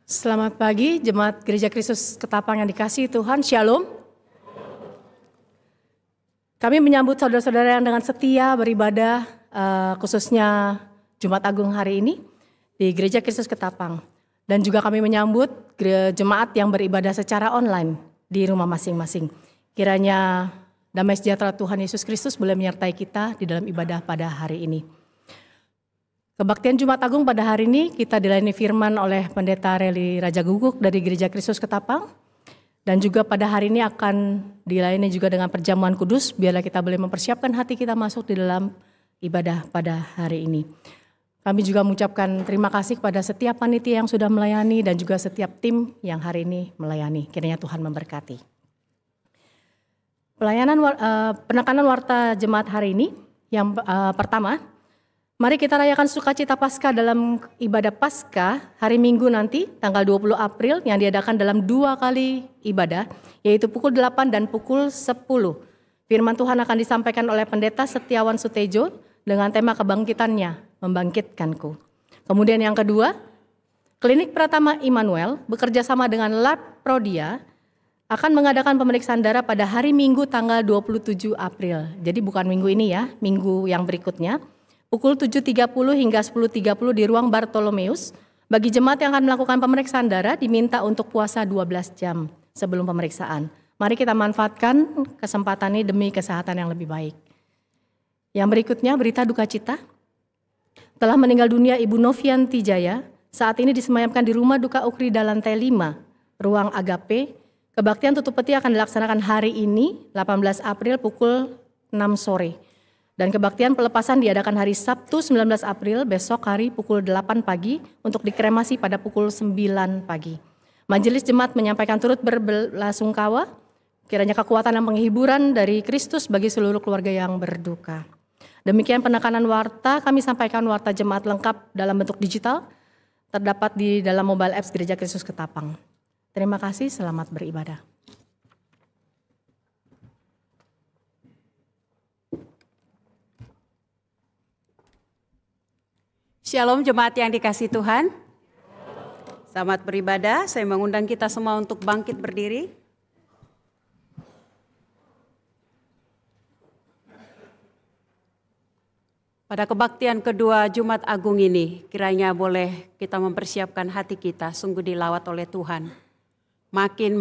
Selamat pagi, Jemaat Gereja Kristus Ketapang yang dikasihi Tuhan, Shalom. Kami menyambut saudara-saudara yang dengan setia beribadah, khususnya Jumat Agung hari ini di Gereja Kristus Ketapang. Dan juga kami menyambut jemaat yang beribadah secara online di rumah masing-masing. Kiranya damai sejahtera Tuhan Yesus Kristus boleh menyertai kita di dalam ibadah pada hari ini. Kebaktian Jumat Agung pada hari ini kita dilayani firman oleh Pendeta Reli Raja Guguk dari Gereja Kristus Ketapang. Dan juga pada hari ini akan dilayani juga dengan perjamuan kudus, biarlah kita boleh mempersiapkan hati kita masuk di dalam ibadah pada hari ini. Kami juga mengucapkan terima kasih kepada setiap panitia yang sudah melayani dan juga setiap tim yang hari ini melayani. Kiranya Tuhan memberkati. Penekanan warta jemaat hari ini yang pertama, mari kita rayakan sukacita Paskah dalam ibadah Paskah hari Minggu nanti tanggal 20 April yang diadakan dalam 2 kali ibadah, yaitu pukul 8 dan pukul 10. Firman Tuhan akan disampaikan oleh Pendeta Setiawan Sutejo dengan tema kebangkitannya, membangkitkanku. Kemudian yang kedua, Klinik Pratama Immanuel bekerja sama dengan Lab Prodia akan mengadakan pemeriksaan darah pada hari Minggu tanggal 27 April. Jadi bukan minggu ini ya, minggu yang berikutnya. Pukul 7.30 hingga 10.30 di ruang Bartolomeus. Bagi jemaat yang akan melakukan pemeriksaan darah diminta untuk puasa 12 jam sebelum pemeriksaan. Mari kita manfaatkan kesempatan ini demi kesehatan yang lebih baik. Yang berikutnya berita duka cita. Telah meninggal dunia Ibu Novianti Jaya, saat ini disemayamkan di rumah duka Ukri dan lantai 5, ruang Agape. Kebaktian tutup peti akan dilaksanakan hari ini 18 April pukul 6 sore. Dan kebaktian pelepasan diadakan hari Sabtu 19 April besok hari pukul 8 pagi untuk dikremasi pada pukul 9 pagi. Majelis Jemaat menyampaikan turut berbelasungkawa kiranya kekuatan dan penghiburan dari Kristus bagi seluruh keluarga yang berduka. Demikian penekanan warta, kami sampaikan warta jemaat lengkap dalam bentuk digital terdapat di dalam mobile apps Gereja Kristus Ketapang. Terima kasih, selamat beribadah. Shalom jemaat yang dikasihi Tuhan. Selamat beribadah, saya mengundang kita semua untuk bangkit berdiri. Pada kebaktian kedua Jumat Agung ini, kiranya boleh kita mempersiapkan hati kita sungguh dilawat oleh Tuhan. Makin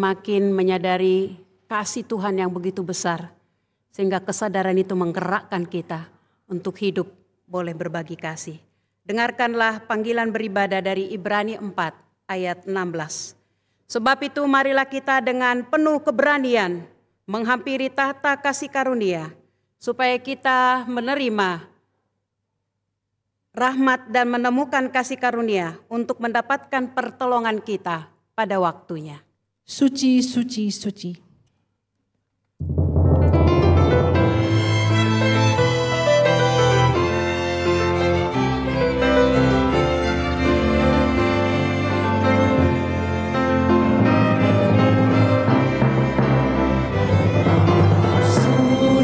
menyadari kasih Tuhan yang begitu besar, sehingga kesadaran itu menggerakkan kita untuk hidup boleh berbagi kasih. Dengarkanlah panggilan beribadah dari Ibrani 4 ayat 16. Sebab itu marilah kita dengan penuh keberanian menghampiri tahta kasih karunia, supaya kita menerima rahmat dan menemukan kasih karunia untuk mendapatkan pertolongan kita pada waktunya. Suci, suci, suci.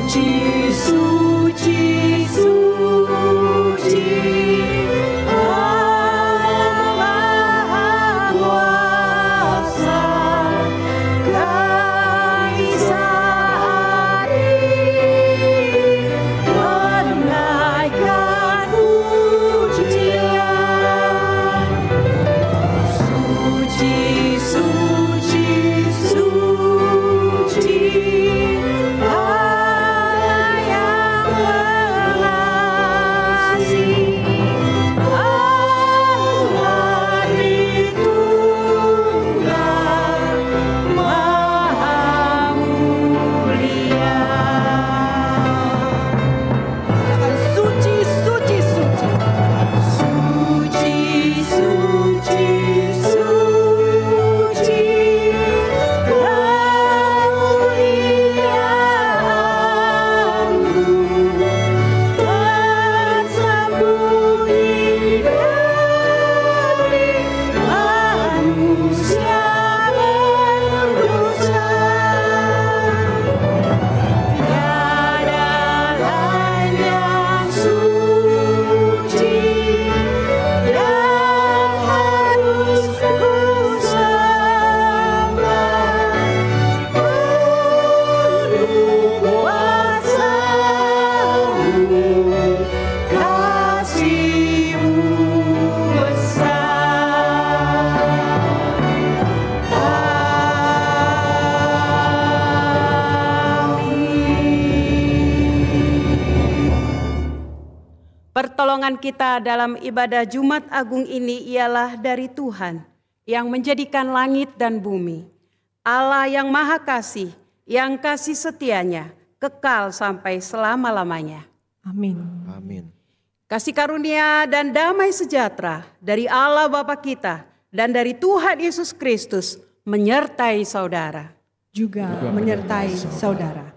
Suci, suci, suci. Allah Maha Kuasa. pertolongan kita dalam ibadah Jumat Agung ini ialah dari Tuhan yang menjadikan langit dan bumi. Allah yang Maha Kasih, yang kasih setianya kekal sampai selama-lamanya. Amin. Amin. Kasih karunia dan damai sejahtera dari Allah Bapa kita dan dari Tuhan Yesus Kristus menyertai saudara. Juga menyertai saudara.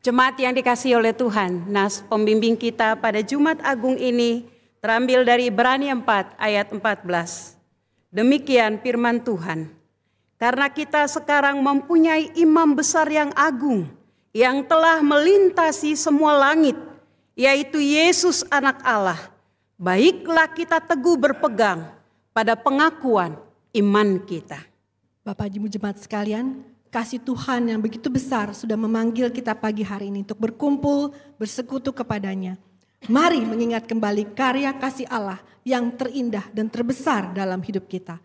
Jemaat yang dikasihi oleh Tuhan, nas pembimbing kita pada Jumat Agung ini terambil dari Ibrani 4 ayat 14. Demikian firman Tuhan. Karena kita sekarang mempunyai imam besar yang agung, yang telah melintasi semua langit, yaitu Yesus anak Allah. Baiklah kita teguh berpegang pada pengakuan iman kita. Bapak Ibu jemaat sekalian, kasih Tuhan yang begitu besar sudah memanggil kita pagi hari ini untuk berkumpul, bersekutu kepadanya. Mari mengingat kembali karya kasih Allah yang terindah dan terbesar dalam hidup kita.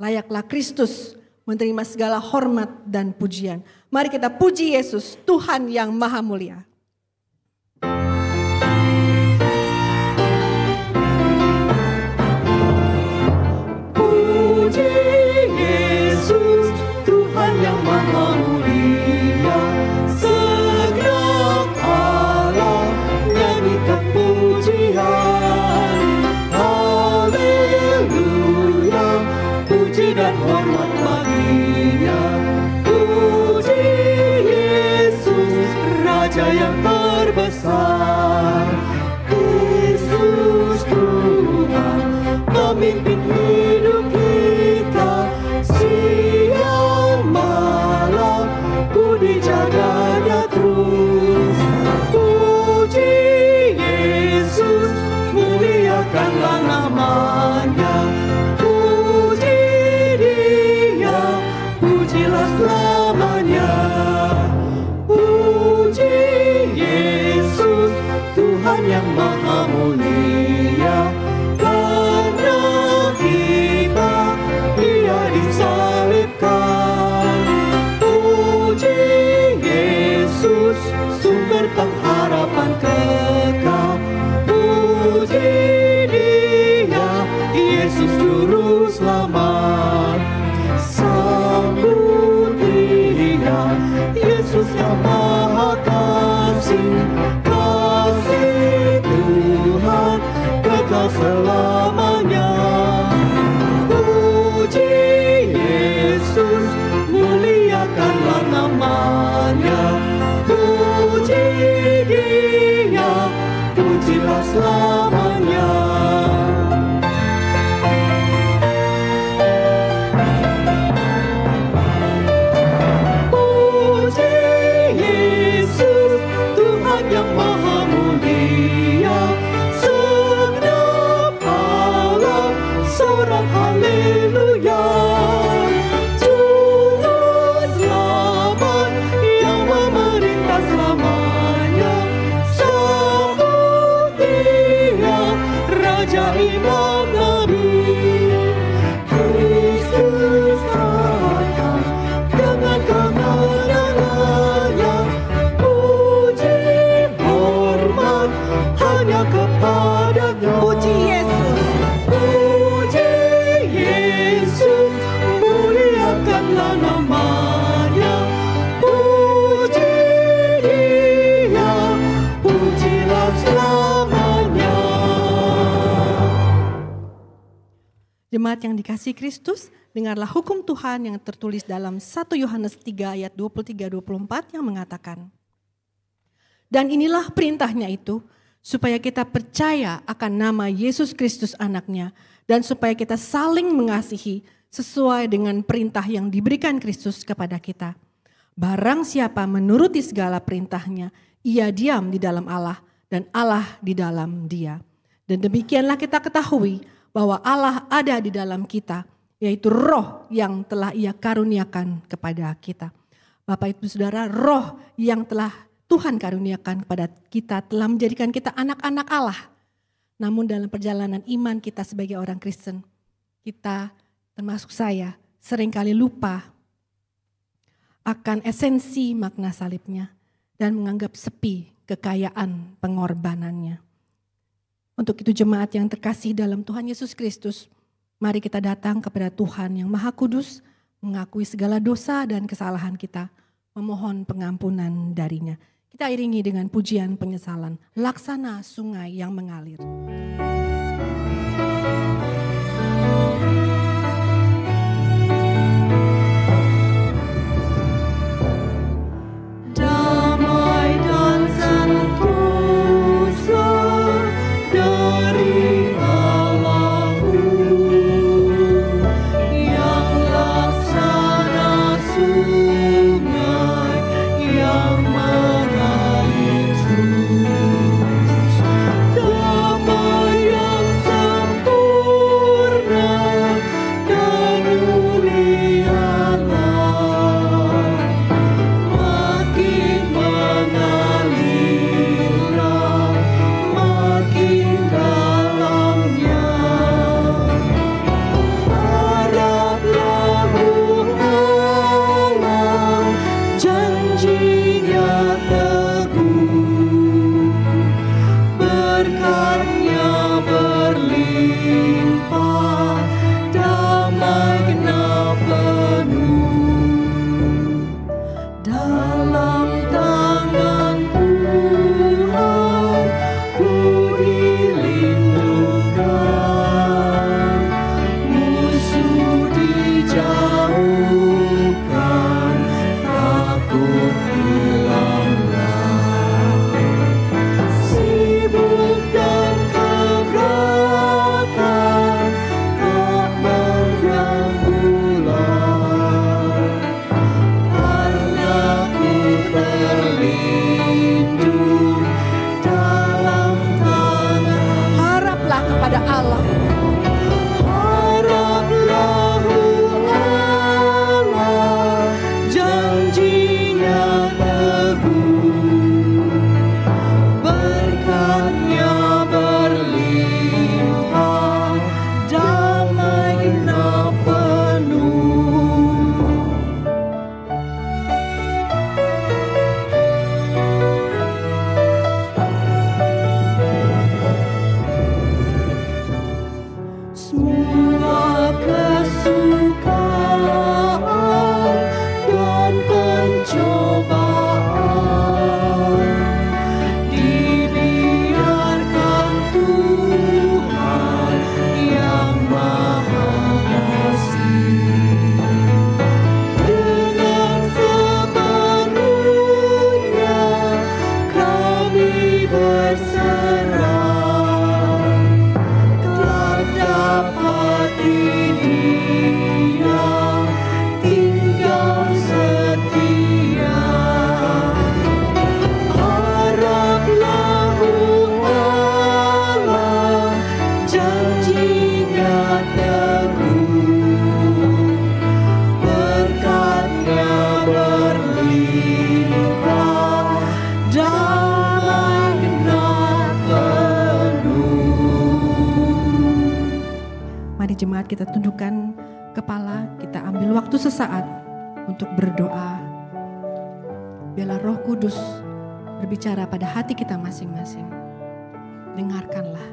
Layaklah Kristus menerima segala hormat dan pujian. Mari kita puji Yesus, Tuhan yang maha mulia. Puji Yesus, Tuhan yang maha mulia, segenap alam nyanyikan pujian. Haleluya, puji dan hormat baginya. Puji Yesus, Raja yang terbesar. Yesus Tuhan, pemimpin hidup kita. Siang malam ku dijaganya terus. Puji Yesus, muliakanlah namanya. Puji Dia, pujilah selamanya. Puji Yesus, Tuhan yang maha mulia. Karena kita Dia disalibkan. Puji Yesus, sumber pengharapan kekal. Puji Dia, Yesus juru selamat. Sambut Dia, Yesus yang maha kasih. Kasih Tuhan kekal selamanya. Puji Yesus, muliakanlah namanya. Puji Dia, Jemaat yang dikasihi Kristus, dengarlah hukum Tuhan yang tertulis dalam 1 Yohanes 3 ayat 23-24 yang mengatakan, dan inilah perintahnya itu, supaya kita percaya akan nama Yesus Kristus anaknya, dan supaya kita saling mengasihi sesuai dengan perintah yang diberikan Kristus kepada kita. Barang siapa menuruti segala perintahnya, ia diam di dalam Allah, dan Allah di dalam dia. Dan demikianlah kita ketahui bahwa Allah ada di dalam kita, yaitu roh yang telah ia karuniakan kepada kita. Bapak Ibu Saudara, roh yang telah Tuhan karuniakan kepada kita telah menjadikan kita anak-anak Allah. Namun dalam perjalanan iman kita sebagai orang Kristen, kita termasuk saya seringkali lupa akan esensi makna salibnya dan menganggap sepi kekayaan pengorbanannya. Untuk itu jemaat yang terkasih dalam Tuhan Yesus Kristus, mari kita datang kepada Tuhan yang Maha Kudus, mengakui segala dosa dan kesalahan kita, memohon pengampunan darinya. Kita iringi dengan pujian penyesalan, laksana sungai yang mengalir. Damai dan sentosa dari Allahku yang laksana sungai yang mengalir terus. Damai yang sempurna dan mulia Allah. Makin mengalirlah, makin dalamnya. Haraplah Allah, janjinya teguh, berkatnya berlimpah, damai genap penuh. Dalam tangan Tuhan ku dilindungkan, musuh dijauhkan, takut hilanglah. Sibuk dan keberatan tak mengganggulah, karena ku berlindung dalam tangan. Haraplah kepada Allah. Haraplah Allah, janjinya teguh, berkatnya berlimpah, damai genap penuh. Semua kesukaan dan pencobaan dibiarkan Tuhan yang Maha Kasih. Dengan sepenuhnya kami berserah, telah dapati Dia tinggal setia. Haraplah Allah, janjinya teguh, berkatnya berlimpah, damai genap penuh. Mari jemaat kita tundukkan kepala, kita ambil waktu sesaat untuk berdoa. Biarlah Roh Kudus berbicara pada hati kita masing-masing. Dengarkanlah.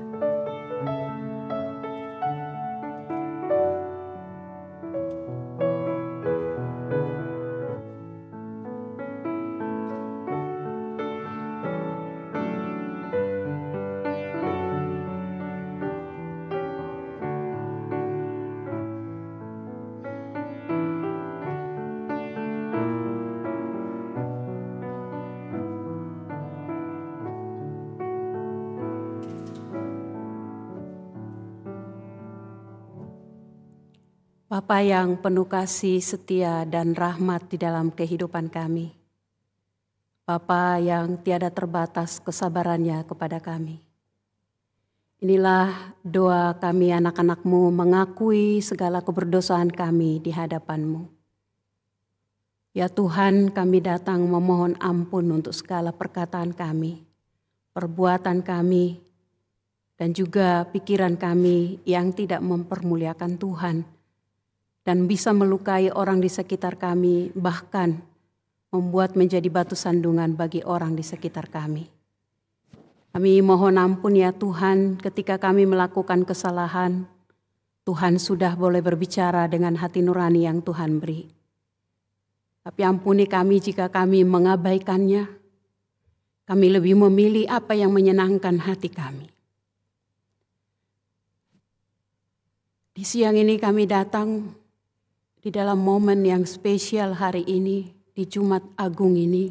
Bapa yang penuh kasih, setia, dan rahmat di dalam kehidupan kami. Bapa yang tiada terbatas kesabarannya kepada kami. Inilah doa kami anak-anak-Mu mengakui segala keberdosaan kami di hadapan-Mu. Ya Tuhan, kami datang memohon ampun untuk segala perkataan kami, perbuatan kami, dan juga pikiran kami yang tidak mempermuliakan Tuhan dan bisa melukai orang di sekitar kami, bahkan membuat menjadi batu sandungan bagi orang di sekitar kami. Kami mohon ampun ya Tuhan, ketika kami melakukan kesalahan, Tuhan sudah boleh berbicara dengan hati nurani yang Tuhan beri. Tapi ampuni kami jika kami mengabaikannya. Kami lebih memilih apa yang menyenangkan hati kami. Di siang ini kami datang di dalam momen yang spesial hari ini, di Jumat Agung ini,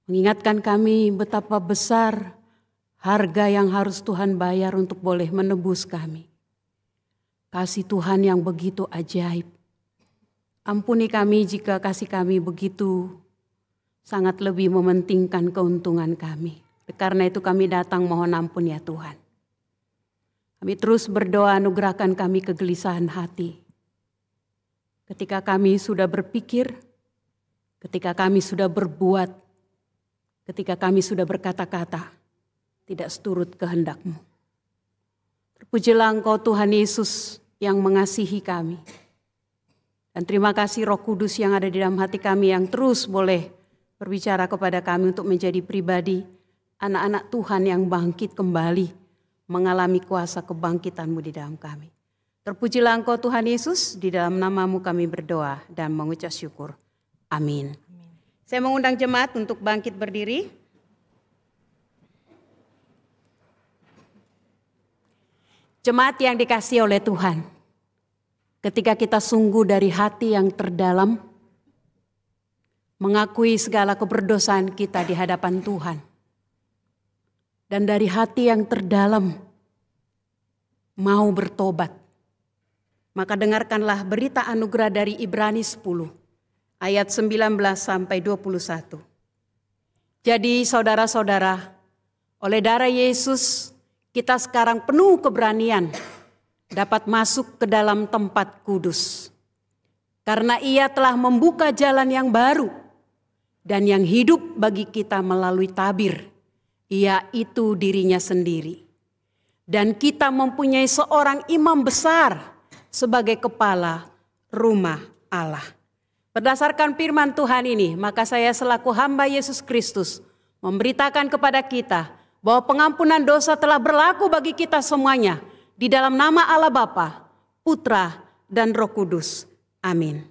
mengingatkan kami betapa besar harga yang harus Tuhan bayar untuk boleh menebus kami. Kasih Tuhan yang begitu ajaib. Ampuni kami jika kasih kami begitu sangat lebih mementingkan keuntungan kami. Karena itu kami datang mohon ampun ya Tuhan. Kami terus berdoa anugerahkan kami kegelisahan hati. Ketika kami sudah berpikir, ketika kami sudah berbuat, ketika kami sudah berkata-kata, tidak seturut kehendak-Mu. Terpujilah Engkau Tuhan Yesus yang mengasihi kami. Dan terima kasih Roh Kudus yang ada di dalam hati kami yang terus boleh berbicara kepada kami untuk menjadi pribadi anak-anak Tuhan yang bangkit kembali, mengalami kuasa kebangkitan-Mu di dalam kami. Terpujilah Engkau Tuhan Yesus, di dalam nama-Mu kami berdoa dan mengucap syukur. Amin. Saya mengundang jemaat untuk bangkit berdiri. Jemaat yang dikasihi oleh Tuhan, ketika kita sungguh dari hati yang terdalam, mengakui segala keberdosaan kita di hadapan Tuhan, dan dari hati yang terdalam mau bertobat, maka dengarkanlah berita anugerah dari Ibrani 10 ayat 19 sampai 21. Jadi saudara-saudara, oleh darah Yesus kita sekarang penuh keberanian dapat masuk ke dalam tempat kudus. Karena Ia telah membuka jalan yang baru dan yang hidup bagi kita melalui tabir, yaitu dirinya sendiri. Dan kita mempunyai seorang imam besar sebagai kepala rumah Allah. Berdasarkan firman Tuhan ini, maka saya selaku hamba Yesus Kristus memberitakan kepada kita bahwa pengampunan dosa telah berlaku bagi kita semuanya di dalam nama Allah Bapa, Putra, dan Roh Kudus. Amin.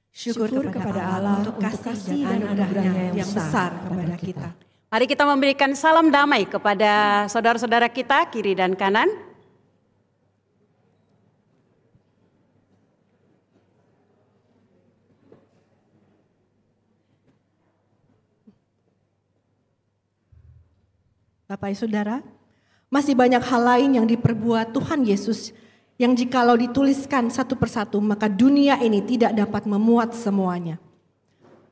Syukur kepada Allah untuk kasih dan anugerahnya yang besar kepada kita. Mari kita memberikan salam damai kepada saudara-saudara kita kiri dan kanan. Bapak Ibu Saudara, masih banyak hal lain yang diperbuat Tuhan Yesus yang jikalau dituliskan satu persatu maka dunia ini tidak dapat memuat semuanya.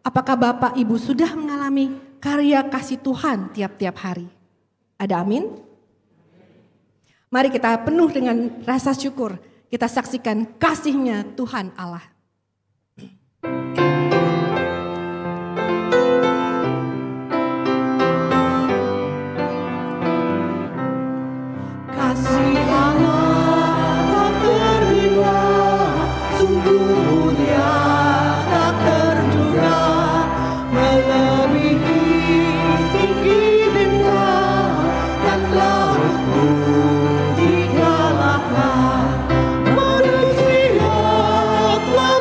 Apakah Bapak Ibu sudah mengalami karya kasih Tuhan tiap-tiap hari? Ada amin? Mari kita penuh dengan rasa syukur, kita saksikan kasih-Nya Tuhan Allah. Kasih Allah tak terhingga, sungguh mulia tak terduga, melebihi tinggi bintang dan laut pun dikalahkan. Manusia telah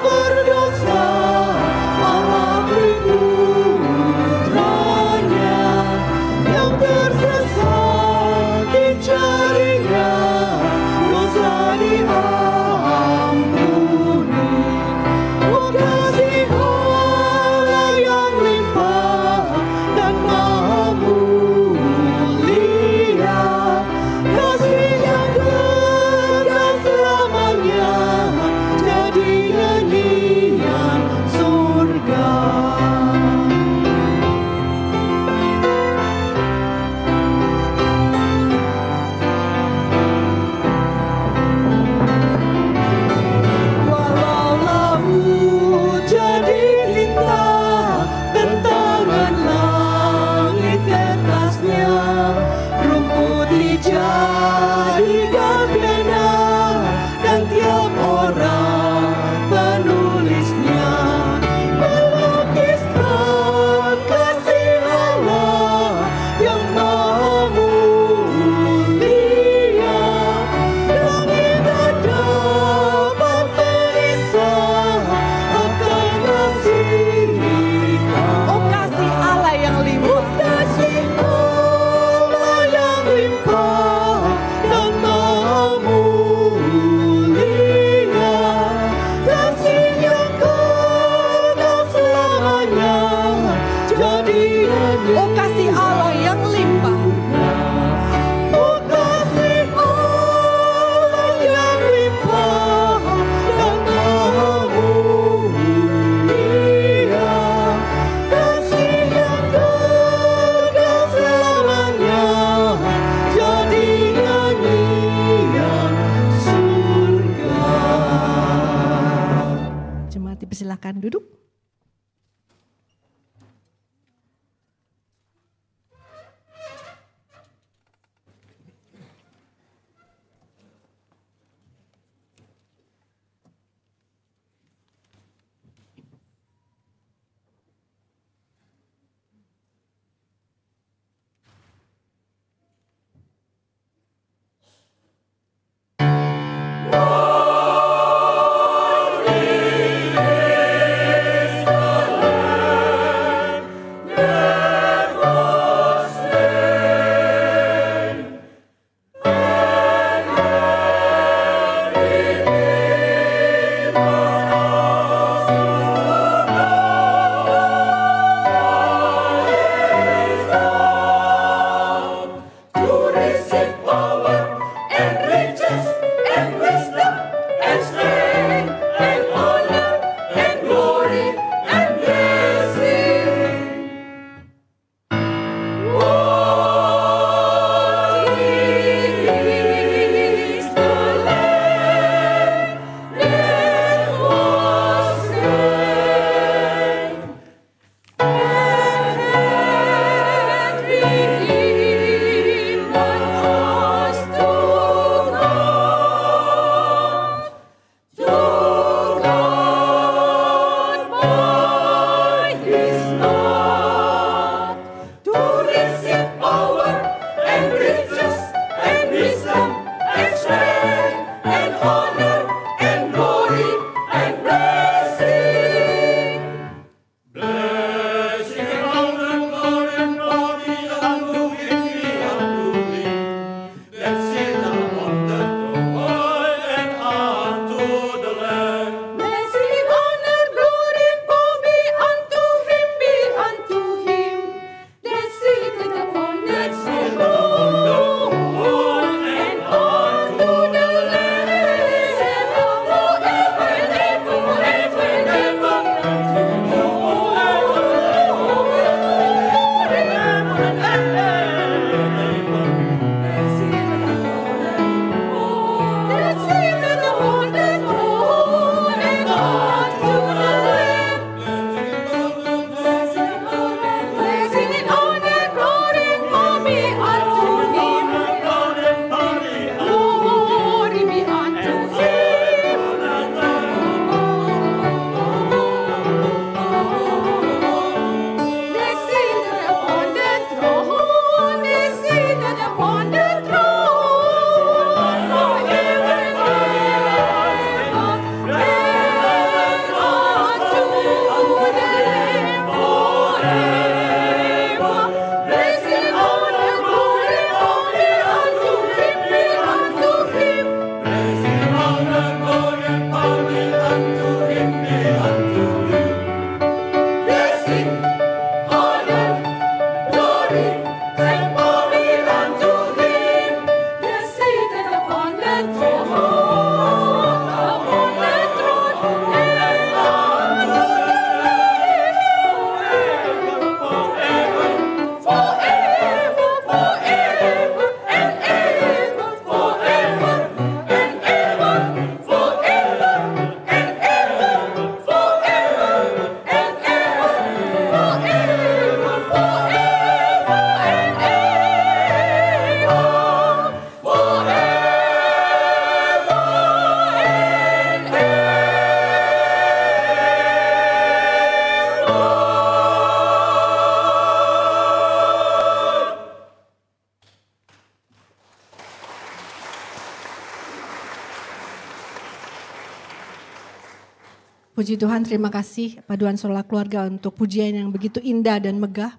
Puji Tuhan, terima kasih paduan suara keluarga untuk pujian yang begitu indah dan megah.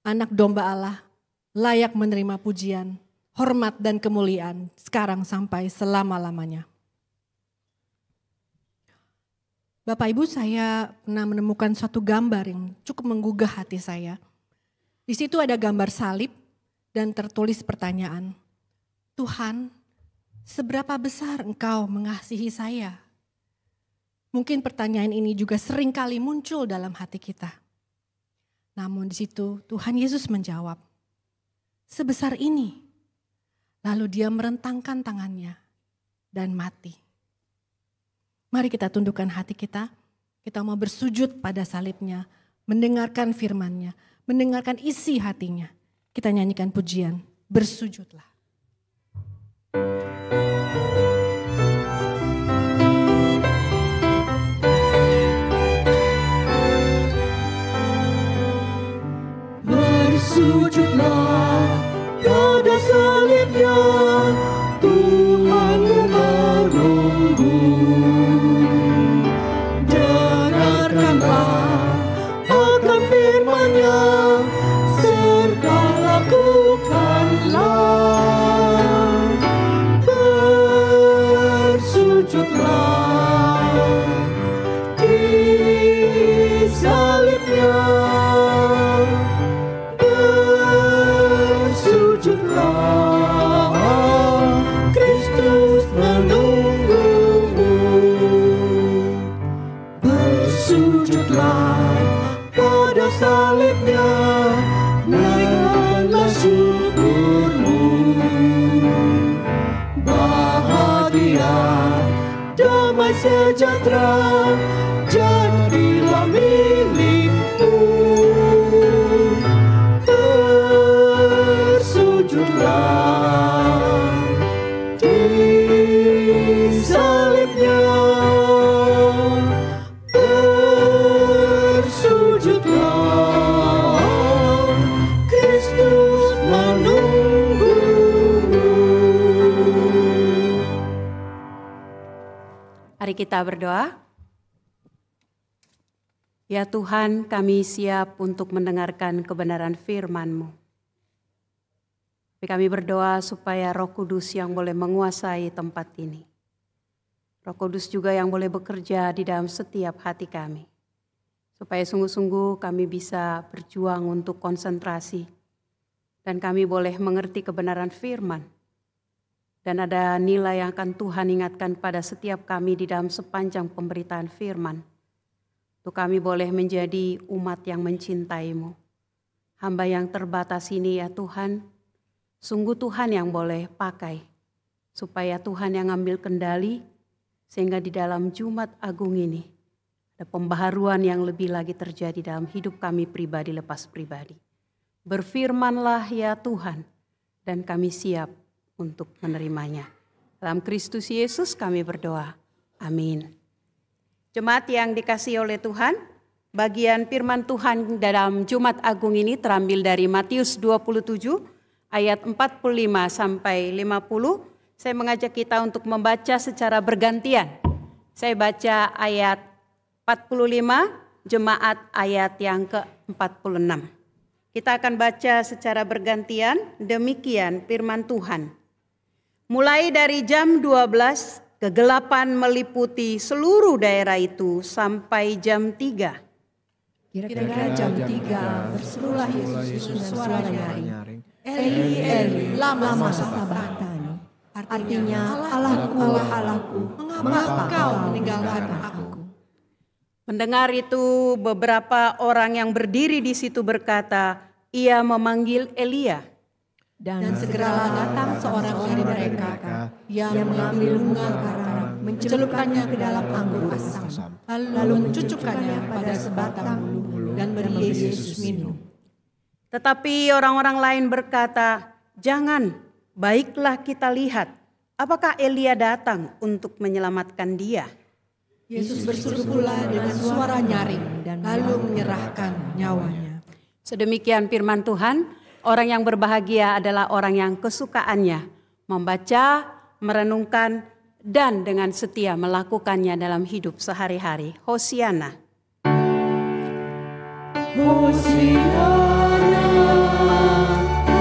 Anak domba Allah layak menerima pujian, hormat dan kemuliaan sekarang sampai selama-lamanya. Bapak Ibu, saya pernah menemukan suatu gambar yang cukup menggugah hati saya. Di situ ada gambar salib dan tertulis pertanyaan, Tuhan, seberapa besar Engkau mengasihi saya? Mungkin pertanyaan ini juga sering kali muncul dalam hati kita. Namun di situ Tuhan Yesus menjawab, sebesar ini. Lalu dia merentangkan tangannya dan mati. Mari kita tundukkan hati kita mau bersujud pada salibnya, mendengarkan firman-Nya, mendengarkan isi hatinya. Kita nyanyikan pujian, bersujudlah. Bersujudlah pada salibnya, Tuhanmu menunggu. Dengarkanlah akan firman-Nya, serta lakukanlah. Bersujudlah di salibnya. Kristus menunggumu. Bersujudlah pada salibnya, naikkanlah syukurmu. Bahagia, damai sejahtera, jadilah milikmu. Bersujudlah di salibnya. Bersujudlah, Kristus menunggumu. Mari kita berdoa. Ya Tuhan, kami siap untuk mendengarkan kebenaran firman-Mu. Kami berdoa supaya Roh Kudus yang boleh menguasai tempat ini. Roh Kudus juga yang boleh bekerja di dalam setiap hati kami. Supaya sungguh-sungguh kami bisa berjuang untuk konsentrasi. Dan kami boleh mengerti kebenaran firman. Dan ada nilai yang akan Tuhan ingatkan pada setiap kami di dalam sepanjang pemberitaan firman. Untuk kami boleh menjadi umat yang mencintai-Mu. Hamba yang terbatas ini ya Tuhan, sungguh Tuhan yang boleh pakai, supaya Tuhan yang ambil kendali, sehingga di dalam Jumat Agung ini, ada pembaharuan yang lebih lagi terjadi dalam hidup kami pribadi lepas pribadi. Berfirmanlah ya Tuhan, dan kami siap untuk menerimanya. Dalam Kristus Yesus kami berdoa, amin. Jemaat yang dikasihi oleh Tuhan, bagian firman Tuhan dalam Jumat Agung ini terambil dari Matius 27, ayat 45 sampai 50, saya mengajak kita untuk membaca secara bergantian. Saya baca ayat 45, jemaat ayat yang ke-46. Kita akan baca secara bergantian, demikian firman Tuhan. Mulai dari jam 12, kegelapan meliputi seluruh daerah itu sampai jam 3. Kira-kira jam 3 berserulah Yesus dengan suara nyaring. Eli, Eli, lama sabachthani. Artinya, Allahku, Allahku, mengapa kau meninggalkan aku? Mendengar itu, beberapa orang yang berdiri di situ berkata, ia memanggil Elia. Dan segeralah datang seorang dari mereka yang mengambil bunga karang, mencelupkannya ke dalam anggur asam, lalu mencucukkannya pada sebatang bulu dan beri Yesus minum. Tetapi orang-orang lain berkata, jangan, baiklah kita lihat, apakah Elia datang untuk menyelamatkan dia. Yesus berseru pula dengan suara nyaring dan lalu menyerahkan nyawanya. Sedemikian firman Tuhan, orang yang berbahagia adalah orang yang kesukaannya membaca, merenungkan, dan dengan setia melakukannya dalam hidup sehari-hari. Hosiana. Hosiana,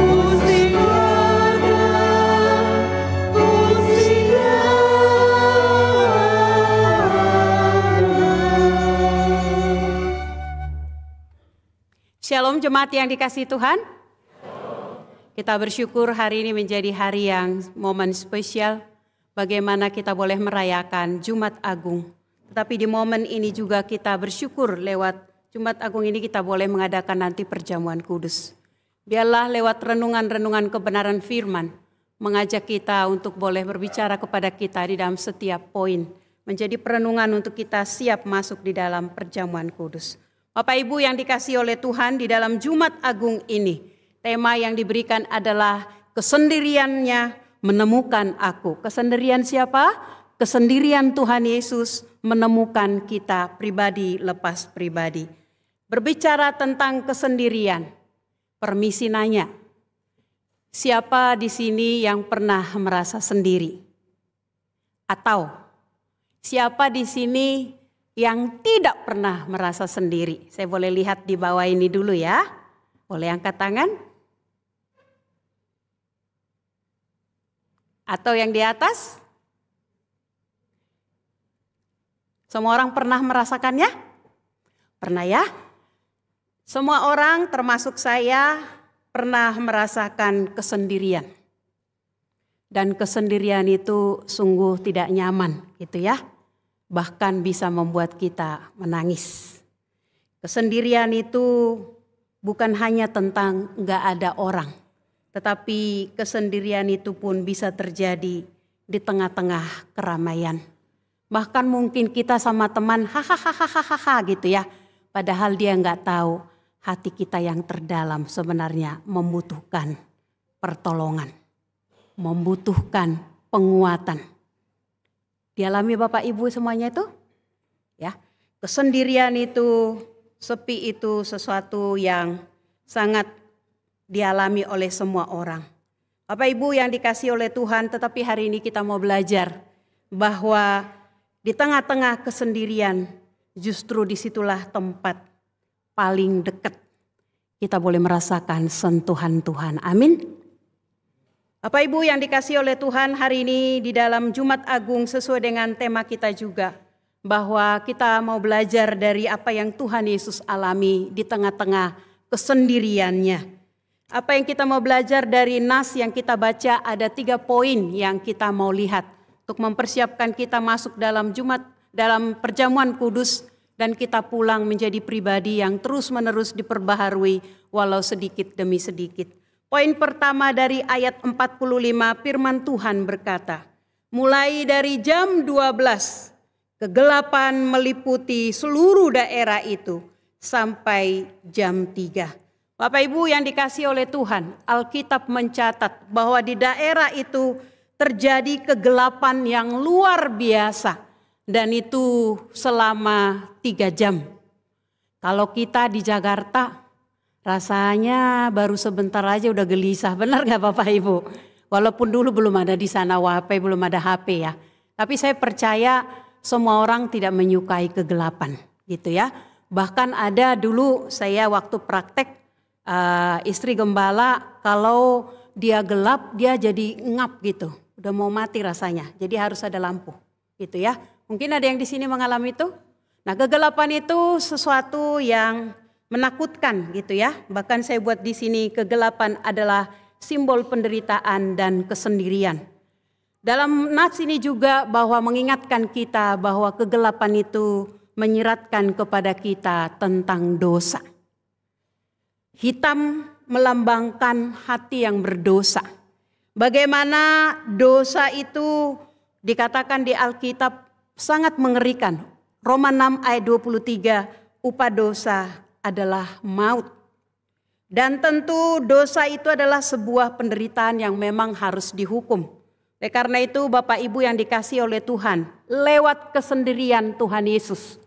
Hosiana, Hosiana. Shalom jemaat yang dikasihi Tuhan. Kita bersyukur hari ini menjadi hari yang momen spesial. Bagaimana kita boleh merayakan Jumat Agung. Tetapi di momen ini juga kita bersyukur lewat Jumat Agung ini kita boleh mengadakan nanti perjamuan kudus. Biarlah lewat renungan-renungan kebenaran firman mengajak kita untuk boleh berbicara kepada kita di dalam setiap poin. Menjadi perenungan untuk kita siap masuk di dalam perjamuan kudus. Bapak Ibu yang dikasihi oleh Tuhan, di dalam Jumat Agung ini tema yang diberikan adalah kesendiriannya menemukan aku. Kesendirian siapa? Kesendirian Tuhan Yesus menemukan kita pribadi lepas pribadi. Berbicara tentang kesendirian, permisi nanya, siapa di sini yang pernah merasa sendiri? Atau siapa di sini yang tidak pernah merasa sendiri? Saya boleh lihat di bawah ini dulu ya. Boleh angkat tangan? Atau yang di atas? Semua orang pernah merasakannya? Pernah ya? Semua orang termasuk saya pernah merasakan kesendirian. Dan kesendirian itu sungguh tidak nyaman gitu ya. Bahkan bisa membuat kita menangis. Kesendirian itu bukan hanya tentang nggak ada orang. Tetapi kesendirian itu pun bisa terjadi di tengah-tengah keramaian. Bahkan mungkin kita sama teman hahaha gitu ya. Padahal dia nggak tahu hati kita yang terdalam sebenarnya membutuhkan pertolongan. Membutuhkan penguatan. Dialami Bapak Ibu semuanya itu? Ya, kesendirian itu, sepi itu sesuatu yang sangat dialami oleh semua orang. Bapak Ibu yang dikasihi oleh Tuhan, tetapi hari ini kita mau belajar bahwa di tengah-tengah kesendirian justru disitulah tempat paling dekat kita boleh merasakan sentuhan Tuhan. Amin. Bapak Ibu yang dikasihi oleh Tuhan, hari ini di dalam Jumat Agung sesuai dengan tema kita juga. Bahwa kita mau belajar dari apa yang Tuhan Yesus alami di tengah-tengah kesendiriannya. Apa yang kita mau belajar dari nas yang kita baca, ada 3 poin yang kita mau lihat. Untuk mempersiapkan kita masuk dalam perjamuan kudus. Dan kita pulang menjadi pribadi yang terus-menerus diperbaharui walau sedikit demi sedikit. Poin pertama dari ayat 45 firman Tuhan berkata, mulai dari jam 12 kegelapan meliputi seluruh daerah itu sampai jam 3. Bapak Ibu yang dikasihi oleh Tuhan, Alkitab mencatat bahwa di daerah itu terjadi kegelapan yang luar biasa. Dan itu selama 3 jam. Kalau kita di Jakarta rasanya baru sebentar aja udah gelisah. Benar gak Bapak Ibu? Walaupun dulu belum ada di sana WP, belum ada HP ya. Tapi saya percaya semua orang tidak menyukai kegelapan gitu ya. Bahkan ada dulu saya waktu praktek istri gembala kalau dia gelap dia jadi ngap gitu. Udah mau mati rasanya. Jadi harus ada lampu gitu ya. Mungkin ada yang di sini mengalami itu. Nah, kegelapan itu sesuatu yang menakutkan gitu ya. Bahkan saya buat di sini kegelapan adalah simbol penderitaan dan kesendirian. Dalam nats ini juga bahwa mengingatkan kita bahwa kegelapan itu menyeratkan kepada kita tentang dosa. Hitam melambangkan hati yang berdosa. Bagaimana dosa itu dikatakan di Alkitab sangat mengerikan. Roma 6 ayat 23, upah dosa adalah maut. Dan tentu dosa itu adalah sebuah penderitaan yang memang harus dihukum. Oleh karena itu Bapak Ibu yang dikasihi oleh Tuhan, lewat kesendirian Tuhan Yesus,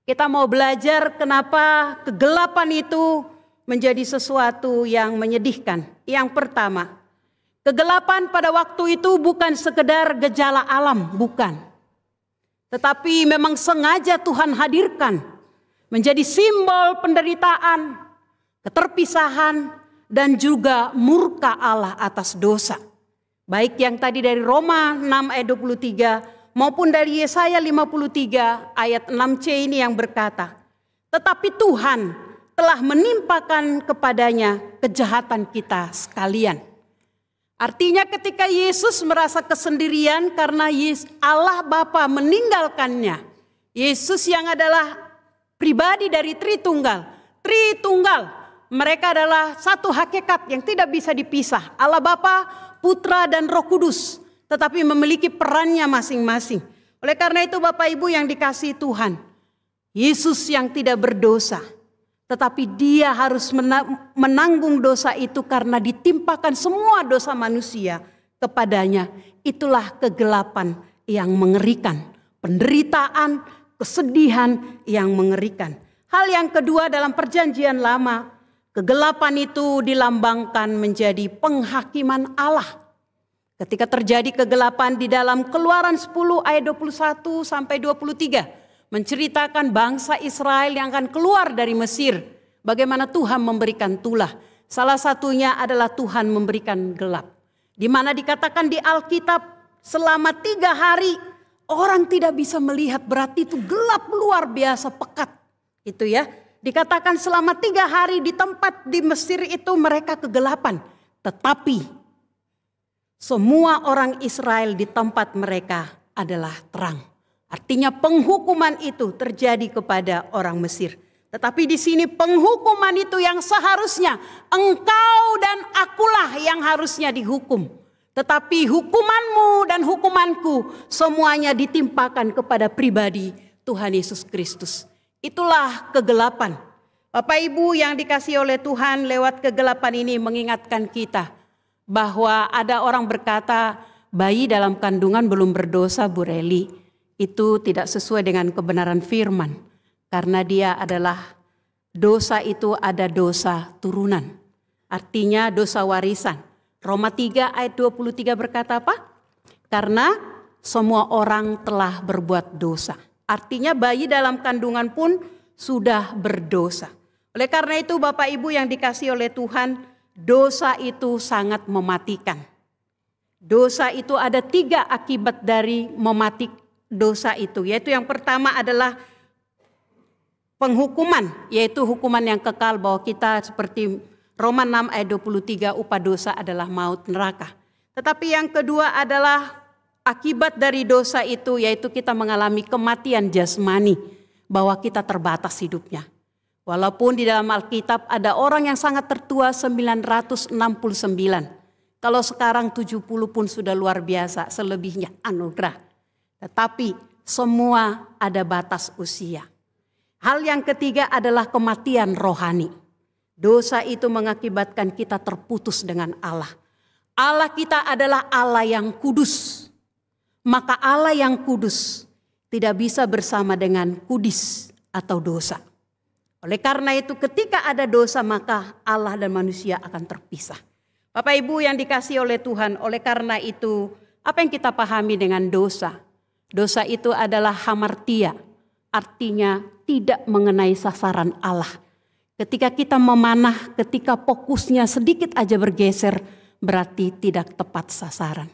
kita mau belajar kenapa kegelapan itu menjadi sesuatu yang menyedihkan. Yang pertama, Kegelapan pada waktu itu bukan sekedar gejala alam, bukan. Tetapi memang sengaja Tuhan hadirkan menjadi simbol penderitaan, keterpisahan, dan juga murka Allah atas dosa. Baik yang tadi dari Roma 6 ayat 23 maupun dari Yesaya 53 ayat 6c ini yang berkata, tetapi Tuhan telah menimpakan kepadanya kejahatan kita sekalian. Artinya ketika Yesus merasa kesendirian karena Allah Bapa meninggalkannya. Yesus yang adalah pribadi dari Tritunggal. Mereka adalah satu hakikat yang tidak bisa dipisah. Allah Bapa, Putra dan Roh Kudus. Tetapi memiliki perannya masing-masing. Oleh karena itu Bapak Ibu yang dikasihi Tuhan. Yesus yang tidak berdosa. Tetapi dia harus menanggung dosa itu karena ditimpakan semua dosa manusia kepadanya. Itulah kegelapan yang mengerikan. Penderitaan, kesedihan yang mengerikan. Hal yang kedua dalam perjanjian lama. Kegelapan itu dilambangkan menjadi penghakiman Allah. Ketika terjadi kegelapan di dalam Keluaran 10 ayat 21 sampai 23. Menceritakan bangsa Israel yang akan keluar dari Mesir. Bagaimana Tuhan memberikan tulah. Salah satunya adalah Tuhan memberikan gelap. Di mana dikatakan di Alkitab selama 3 hari orang tidak bisa melihat, berarti itu gelap luar biasa pekat. Itu ya. Dikatakan selama 3 hari di tempat di Mesir itu mereka kegelapan. Tetapi semua orang Israel di tempat mereka adalah terang. Artinya penghukuman itu terjadi kepada orang Mesir. Tetapi di sini penghukuman itu yang seharusnya engkau dan akulah yang harusnya dihukum. Tetapi hukumanmu dan hukumanku semuanya ditimpakan kepada pribadi Tuhan Yesus Kristus. Itulah kegelapan. Bapak Ibu yang dikasihi oleh Tuhan, lewat kegelapan ini mengingatkan kita bahwa ada orang berkata bayi dalam kandungan belum berdosa, Bu Reli. Itu tidak sesuai dengan kebenaran firman. Karena dia adalah dosa itu ada dosa turunan. Artinya dosa warisan. Roma 3 ayat 23 berkata apa? Karena semua orang telah berbuat dosa. Artinya bayi dalam kandungan pun sudah berdosa. Oleh karena itu Bapak Ibu yang dikasihi oleh Tuhan, dosa itu sangat mematikan. Dosa itu ada 3 akibat dari mematikan dosa itu, yaitu yang pertama adalah penghukuman, yaitu hukuman yang kekal bahwa kita seperti Roma 6 ayat 23 upah dosa adalah maut neraka. Tetapi yang kedua adalah akibat dari dosa itu, yaitu kita mengalami kematian jasmani, bahwa kita terbatas hidupnya. Walaupun di dalam Alkitab ada orang yang sangat tertua 969, kalau sekarang 70 pun sudah luar biasa, selebihnya anugerah. Tetapi semua ada batas usia. Hal yang ketiga adalah kematian rohani. Dosa itu mengakibatkan kita terputus dengan Allah. Allah kita adalah Allah yang kudus. Maka Allah yang kudus tidak bisa bersama dengan kudis atau dosa. Oleh karena itu ketika ada dosa maka Allah dan manusia akan terpisah. Bapak Ibu yang dikasihi oleh Tuhan, oleh karena itu apa yang kita pahami dengan dosa? Dosa itu adalah hamartia, artinya tidak mengenai sasaran Allah. Ketika kita memanah, ketika fokusnya sedikit aja bergeser, berarti tidak tepat sasaran.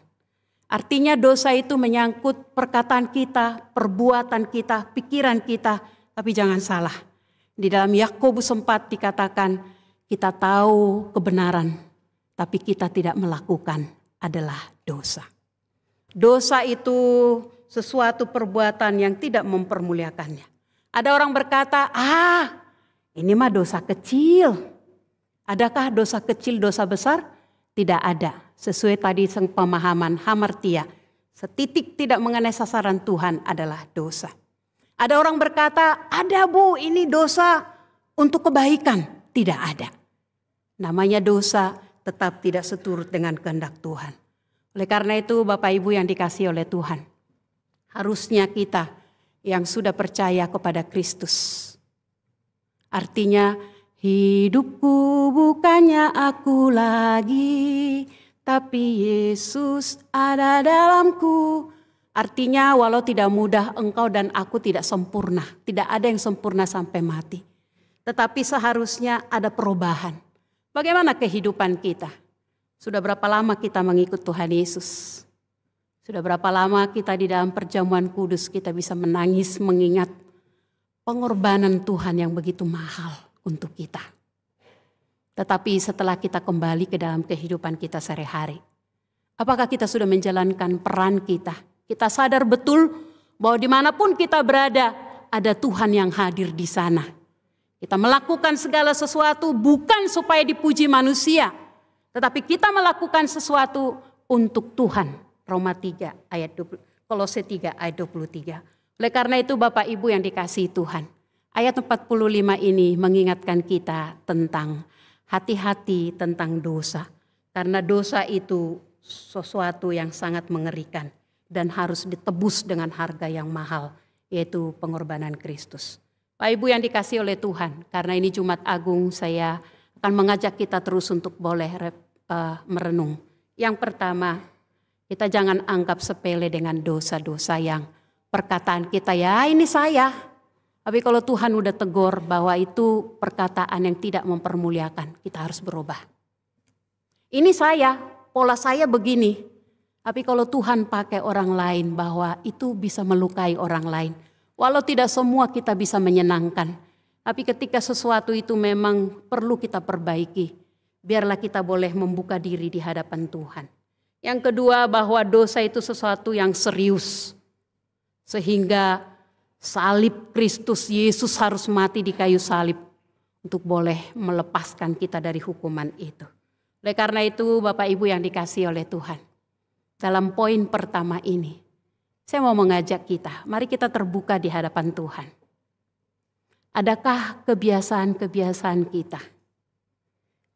Artinya dosa itu menyangkut perkataan kita, perbuatan kita, pikiran kita, tapi jangan salah. Di dalam Yakobus 4 dikatakan, kita tahu kebenaran, tapi kita tidak melakukan adalah dosa. Dosa itu sesuatu perbuatan yang tidak mempermuliakannya. Ada orang berkata, ini mah dosa kecil. Adakah dosa kecil, dosa besar? Tidak ada. Sesuai tadi pemahaman hamartia. Setitik tidak mengenai sasaran Tuhan adalah dosa. Ada orang berkata, ada Bu ini dosa untuk kebaikan. Tidak ada. Namanya dosa tetap tidak seturut dengan kehendak Tuhan. Oleh karena itu Bapak Ibu yang dikasihi oleh Tuhan. Harusnya kita yang sudah percaya kepada Kristus. Artinya hidupku bukannya aku lagi, tapi Yesus ada dalamku. Artinya walau tidak mudah, engkau dan aku tidak sempurna. Tidak ada yang sempurna sampai mati. Tetapi seharusnya ada perubahan. Bagaimana kehidupan kita? Sudah berapa lama kita mengikut Tuhan Yesus? Sudah berapa lama kita di dalam perjamuan kudus kita bisa menangis mengingat pengorbanan Tuhan yang begitu mahal untuk kita. Tetapi setelah kita kembali ke dalam kehidupan kita sehari-hari, apakah kita sudah menjalankan peran kita? Kita sadar betul bahwa dimanapun kita berada, ada Tuhan yang hadir di sana. Kita melakukan segala sesuatu bukan supaya dipuji manusia, tetapi kita melakukan sesuatu untuk Tuhan. Roma 3 ayat 20, Kolose 3 ayat 23. Oleh karena itu Bapak Ibu yang dikasihi Tuhan, ayat 45 ini mengingatkan kita tentang hati-hati tentang dosa. Karena dosa itu sesuatu yang sangat mengerikan dan harus ditebus dengan harga yang mahal, yaitu pengorbanan Kristus. Pak Ibu yang dikasihi oleh Tuhan, karena ini Jumat Agung, saya akan mengajak kita terus untuk boleh merenung. Yang pertama, kita jangan anggap sepele dengan dosa-dosa yang perkataan kita, ya ini saya. Tapi kalau Tuhan udah tegur bahwa itu perkataan yang tidak mempermuliakan, kita harus berubah. Ini saya, pola saya begini. Tapi kalau Tuhan pakai orang lain bahwa itu bisa melukai orang lain. Walau tidak semua kita bisa menyenangkan. Tapi ketika sesuatu itu memang perlu kita perbaiki. Biarlah kita boleh membuka diri di hadapan Tuhan. Yang kedua, bahwa dosa itu sesuatu yang serius. Sehingga salib Kristus Yesus harus mati di kayu salib. Untuk boleh melepaskan kita dari hukuman itu. Oleh karena itu Bapak Ibu yang dikasihi oleh Tuhan. Dalam poin pertama ini, saya mau mengajak kita, mari kita terbuka di hadapan Tuhan. Adakah kebiasaan-kebiasaan kita?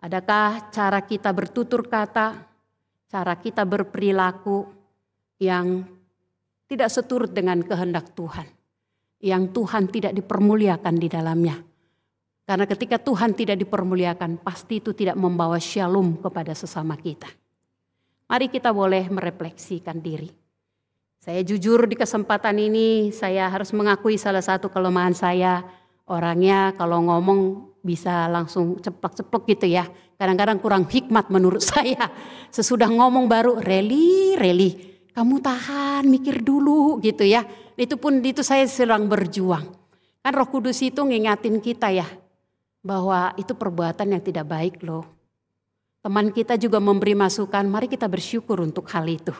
Adakah cara kita bertutur kata, cara kita berperilaku yang tidak seturut dengan kehendak Tuhan, yang Tuhan tidak dipermuliakan di dalamnya? Karena ketika Tuhan tidak dipermuliakan, pasti itu tidak membawa shalom kepada sesama kita. Mari kita boleh merefleksikan diri. Saya jujur di kesempatan ini, saya harus mengakui salah satu kelemahan saya. Orangnya kalau ngomong bisa langsung ceplok-ceplok gitu ya. Kadang-kadang kurang hikmat menurut saya. Sesudah ngomong baru, Reli, kamu tahan, mikir dulu gitu ya. Itu saya sedang berjuang. Kan Roh Kudus itu ngingatin kita ya, bahwa itu perbuatan yang tidak baik loh. Teman kita juga memberi masukan, mari kita bersyukur untuk hal itu.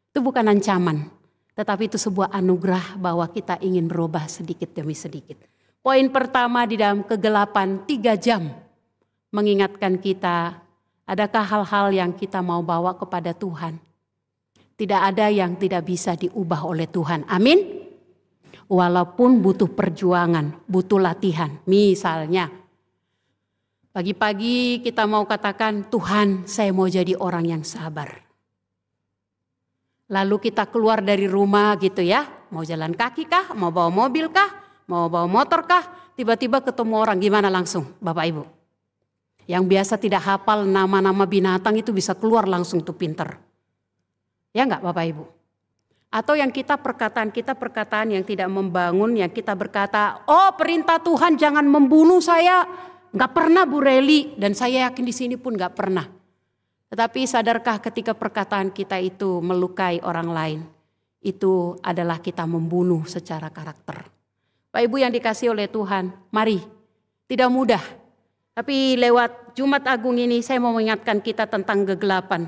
Itu bukan ancaman, tetapi itu sebuah anugerah bahwa kita ingin berubah sedikit demi sedikit. Poin pertama di dalam kegelapan 3 jam mengingatkan kita, adakah hal-hal yang kita mau bawa kepada Tuhan? Tidak ada yang tidak bisa diubah oleh Tuhan. Amin. Walaupun butuh perjuangan, butuh latihan. Misalnya, pagi-pagi kita mau katakan, Tuhan saya mau jadi orang yang sabar. Lalu kita keluar dari rumah gitu ya, mau jalan kaki kah, mau bawa mobil kah, mau bawa motor kah, tiba-tiba ketemu orang, gimana langsung Bapak Ibu? Yang biasa tidak hafal nama-nama binatang itu bisa keluar langsung tuh pinter. Ya enggak Bapak Ibu? Atau yang perkataan yang tidak membangun, yang kita berkata, oh perintah Tuhan jangan membunuh saya. Enggak pernah Bu Reli, dan saya yakin di sini pun enggak pernah. Tetapi sadarkah ketika perkataan kita itu melukai orang lain, itu adalah kita membunuh secara karakter. Pak Ibu yang dikasihi oleh Tuhan, mari, tidak mudah. Tapi lewat Jumat Agung ini saya mau mengingatkan kita tentang kegelapan.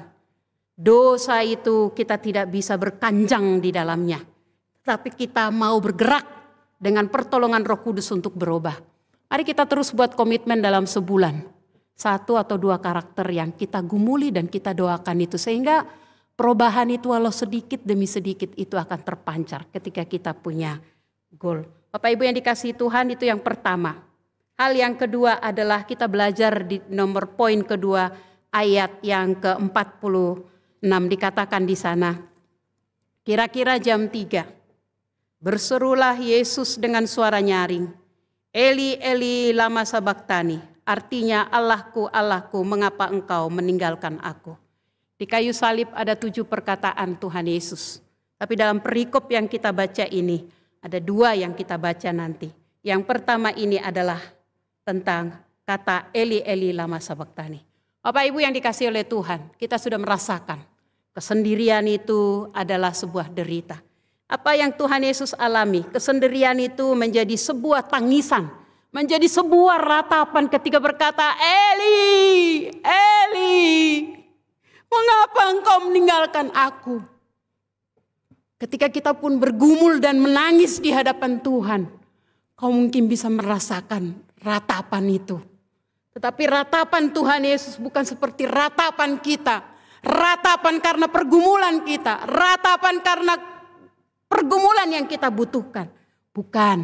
Dosa itu kita tidak bisa berkanjang di dalamnya. Tapi kita mau bergerak dengan pertolongan Roh Kudus untuk berubah. Mari kita terus buat komitmen dalam sebulan. 1 atau 2 karakter yang kita gumuli dan kita doakan itu. Sehingga perubahan itu walau sedikit demi sedikit itu akan terpancar ketika kita punya goal. Bapak Ibu yang dikasihi Tuhan, itu yang pertama. Hal yang kedua adalah kita belajar di nomor poin kedua ayat yang ke-46 dikatakan di sana. Kira-kira jam 3. Berserulah Yesus dengan suara nyaring. Eli, Eli, lama sabachthani. Artinya, Allahku, Allahku, mengapa engkau meninggalkan aku? Di kayu salib ada 7 perkataan Tuhan Yesus. Tapi dalam perikop yang kita baca ini, ada 2 yang kita baca nanti. Yang pertama ini adalah tentang kata Eli Eli lama sabachthani. Bapak Ibu yang dikasihi oleh Tuhan, kita sudah merasakan kesendirian itu adalah sebuah derita. Apa yang Tuhan Yesus alami, kesendirian itu menjadi sebuah tangisan, menjadi sebuah ratapan ketika berkata, Eli, Eli, mengapa engkau meninggalkan aku? Ketika kita pun bergumul dan menangis di hadapan Tuhan, kau mungkin bisa merasakan ratapan itu. Tetapi ratapan Tuhan Yesus bukan seperti ratapan kita. Ratapan karena pergumulan kita. Ratapan karena pergumulan yang kita butuhkan. Bukan.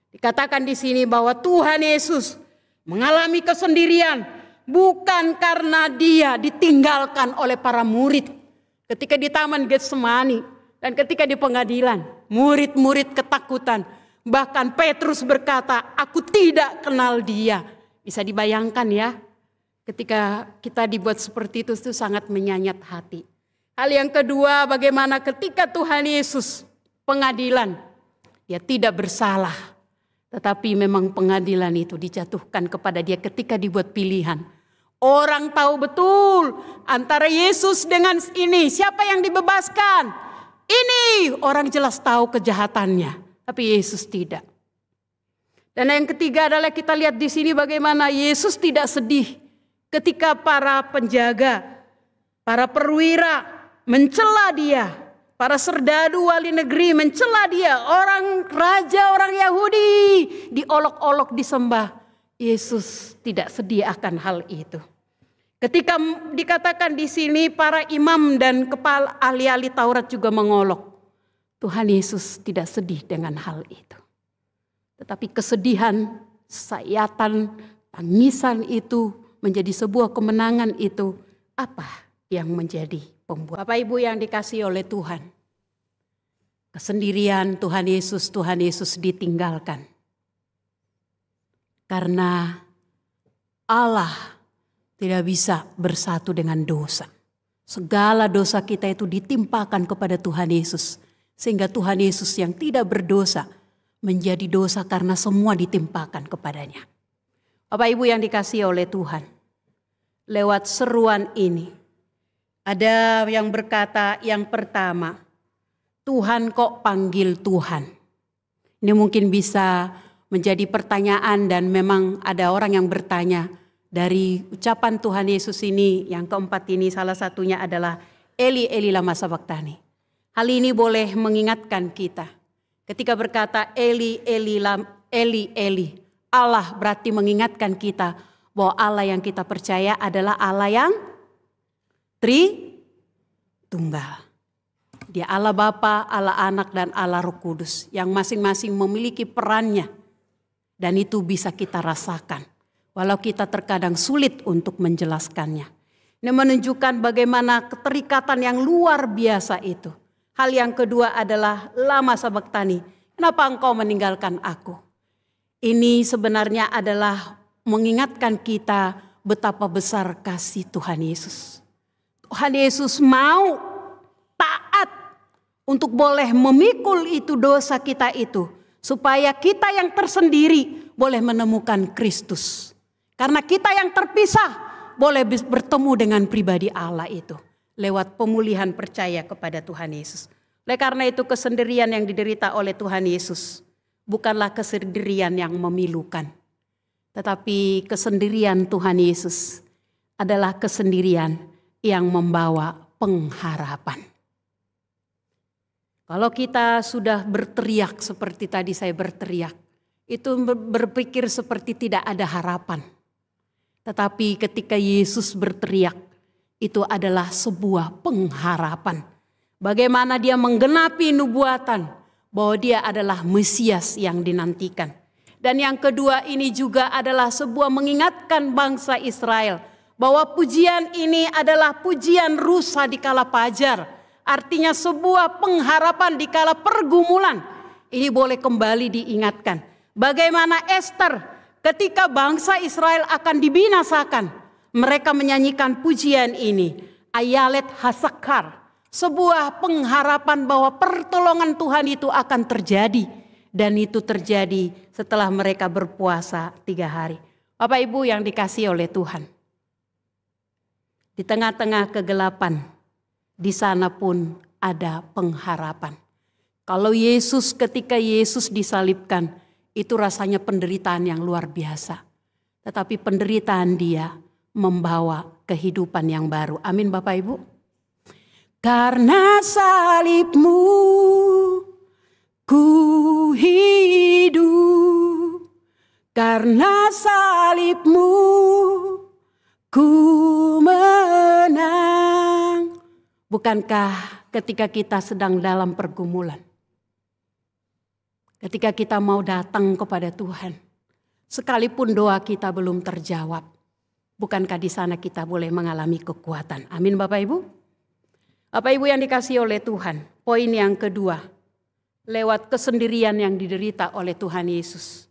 Dikatakan di sini bahwa Tuhan Yesus mengalami kesendirian. Bukan karena dia ditinggalkan oleh para murid. Ketika di Taman Getsemani dan ketika di pengadilan. Murid-murid ketakutan. Bahkan Petrus berkata, aku tidak kenal dia. Bisa dibayangkan ya, ketika kita dibuat seperti itu sangat menyayat hati. Hal yang kedua, bagaimana ketika Tuhan Yesus pengadilan, dia tidak bersalah. Tetapi memang pengadilan itu dijatuhkan kepada dia ketika dibuat pilihan. Orang tahu betul antara Yesus dengan ini, siapa yang dibebaskan? Ini orang jelas tahu kejahatannya, tapi Yesus tidak. Dan yang ketiga adalah kita lihat di sini bagaimana Yesus tidak sedih ketika para penjaga, para perwira mencela dia, para serdadu wali negeri mencela dia, orang raja orang Yahudi diolok-olok disembah. Yesus tidak sedih akan hal itu. Ketika dikatakan di sini para imam dan kepala ahli-ahli Taurat juga mengolok, Tuhan Yesus tidak sedih dengan hal itu. Tetapi kesedihan, sayatan, tangisan itu menjadi sebuah kemenangan itu. Apa yang menjadi pembuat? Bapak Ibu yang dikasihi oleh Tuhan. Kesendirian Tuhan Yesus ditinggalkan. Karena Allah tidak bisa bersatu dengan dosa. Segala dosa kita itu ditimpakan kepada Tuhan Yesus. Sehingga Tuhan Yesus yang tidak berdosa menjadi dosa karena semua ditimpakan kepadanya. Bapak Ibu yang dikasihi oleh Tuhan. Lewat seruan ini. Ada yang berkata yang pertama. Tuhan kok panggil Tuhan? Ini mungkin bisa menjadi pertanyaan dan memang ada orang yang bertanya. Dari ucapan Tuhan Yesus ini yang keempat ini salah satunya adalah Eli Eli lama sabachthani. Hal ini boleh mengingatkan kita. Ketika berkata Eli, Eli, Eli, Eli. Allah berarti mengingatkan kita bahwa Allah yang kita percaya adalah Allah yang Tritunggal. Dia Allah Bapa, Allah Anak, dan Allah Roh Kudus. Yang masing-masing memiliki perannya. Dan itu bisa kita rasakan. Walau kita terkadang sulit untuk menjelaskannya. Ini menunjukkan bagaimana keterikatan yang luar biasa itu. Hal yang kedua adalah lama sabachthani. Kenapa engkau meninggalkan aku? Ini sebenarnya adalah mengingatkan kita betapa besar kasih Tuhan Yesus. Tuhan Yesus mau taat untuk boleh memikul itu dosa kita itu. Supaya kita yang tersendiri boleh menemukan Kristus. Karena kita yang terpisah boleh bertemu dengan pribadi Allah itu. Lewat pemulihan percaya kepada Tuhan Yesus. Oleh karena itu kesendirian yang diderita oleh Tuhan Yesus bukanlah kesendirian yang memilukan. Tetapi kesendirian Tuhan Yesus adalah kesendirian yang membawa pengharapan. Kalau kita sudah berteriak seperti tadi saya berteriak, itu berpikir seperti tidak ada harapan. Tetapi ketika Yesus berteriak, itu adalah sebuah pengharapan. Bagaimana dia menggenapi nubuatan bahwa dia adalah Mesias yang dinantikan. Dan yang kedua ini juga adalah sebuah mengingatkan bangsa Israel bahwa pujian ini adalah pujian rusa di kala pajar. Artinya sebuah pengharapan di kala pergumulan. Ini boleh kembali diingatkan. Bagaimana Esther ketika bangsa Israel akan dibinasakan. Mereka menyanyikan pujian ini. ayalet hasakar. Sebuah pengharapan bahwa pertolongan Tuhan itu akan terjadi. Dan itu terjadi setelah mereka berpuasa 3 hari. Bapak Ibu yang dikasihi oleh Tuhan. Di tengah-tengah kegelapan, di sana pun ada pengharapan. Kalau ketika Yesus disalibkan, itu rasanya penderitaan yang luar biasa. Tetapi penderitaan dia membawa kehidupan yang baru. Amin Bapak Ibu. Karena salibmu ku hidup, karena salibmu ku menang. Bukankah ketika kita sedang dalam pergumulan, ketika kita mau datang kepada Tuhan, sekalipun doa kita belum terjawab, bukankah di sana kita boleh mengalami kekuatan? Amin Bapak Ibu. Bapak Ibu yang dikasihi oleh Tuhan, poin yang kedua, lewat kesendirian yang diderita oleh Tuhan Yesus.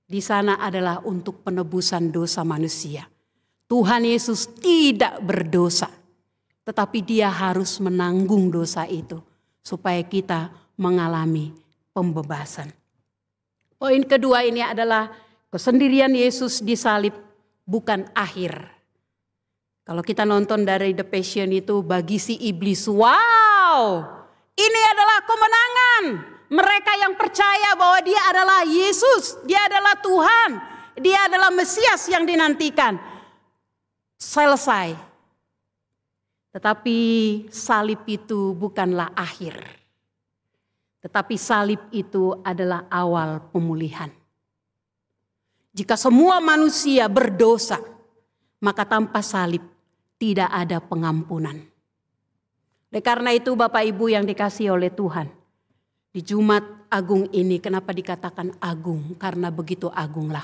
Di sana adalah untuk penebusan dosa manusia. Tuhan Yesus tidak berdosa, tetapi dia harus menanggung dosa itu supaya kita mengalami pembebasan. Poin kedua ini adalah kesendirian Yesus disalib bukan akhir. Kalau kita nonton dari The Passion itu, bagi si iblis, wow, ini adalah kemenangan. Mereka yang percaya bahwa dia adalah Yesus, dia adalah Tuhan, dia adalah Mesias yang dinantikan. Selesai. Tetapi salib itu bukanlah akhir. Tetapi salib itu adalah awal pemulihan. Jika semua manusia berdosa, maka tanpa salib tidak ada pengampunan. Oleh karena itu Bapak Ibu yang dikasihi oleh Tuhan, di Jumat Agung ini kenapa dikatakan agung? Karena begitu agunglah.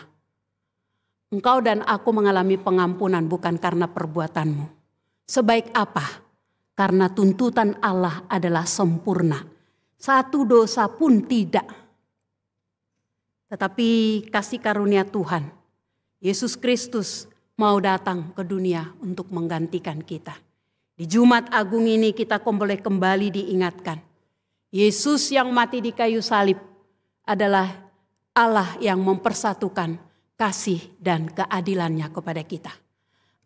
Engkau dan aku mengalami pengampunan bukan karena perbuatanmu. Sebaik apa? Karena tuntutan Allah adalah sempurna. Satu dosa pun tidak. Tetapi kasih karunia Tuhan, Yesus Kristus mau datang ke dunia untuk menggantikan kita. Di Jumat Agung ini kita boleh kembali diingatkan. Yesus yang mati di kayu salib adalah Allah yang mempersatukan kasih dan keadilannya kepada kita.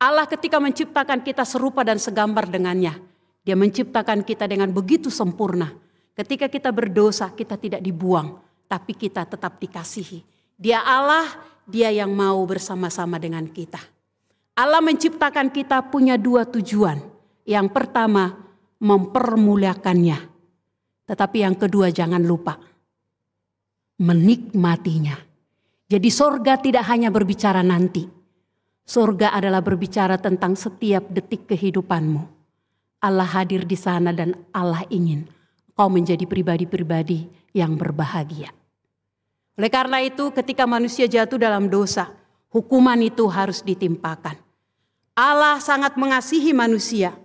Allah ketika menciptakan kita serupa dan segambar dengannya. Dia menciptakan kita dengan begitu sempurna. Ketika kita berdosa kita tidak dibuang, tapi kita tetap dikasihi. Dia Allah, dia yang mau bersama-sama dengan kita. Allah menciptakan kita punya 2 tujuan. Yang pertama, mempermuliakannya. Tetapi yang kedua jangan lupa, menikmatinya. Jadi sorga tidak hanya berbicara nanti. Sorga adalah berbicara tentang setiap detik kehidupanmu. Allah hadir di sana dan Allah ingin kau menjadi pribadi-pribadi yang berbahagia. Oleh karena itu ketika manusia jatuh dalam dosa, hukuman itu harus ditimpakan. Allah sangat mengasihi manusia.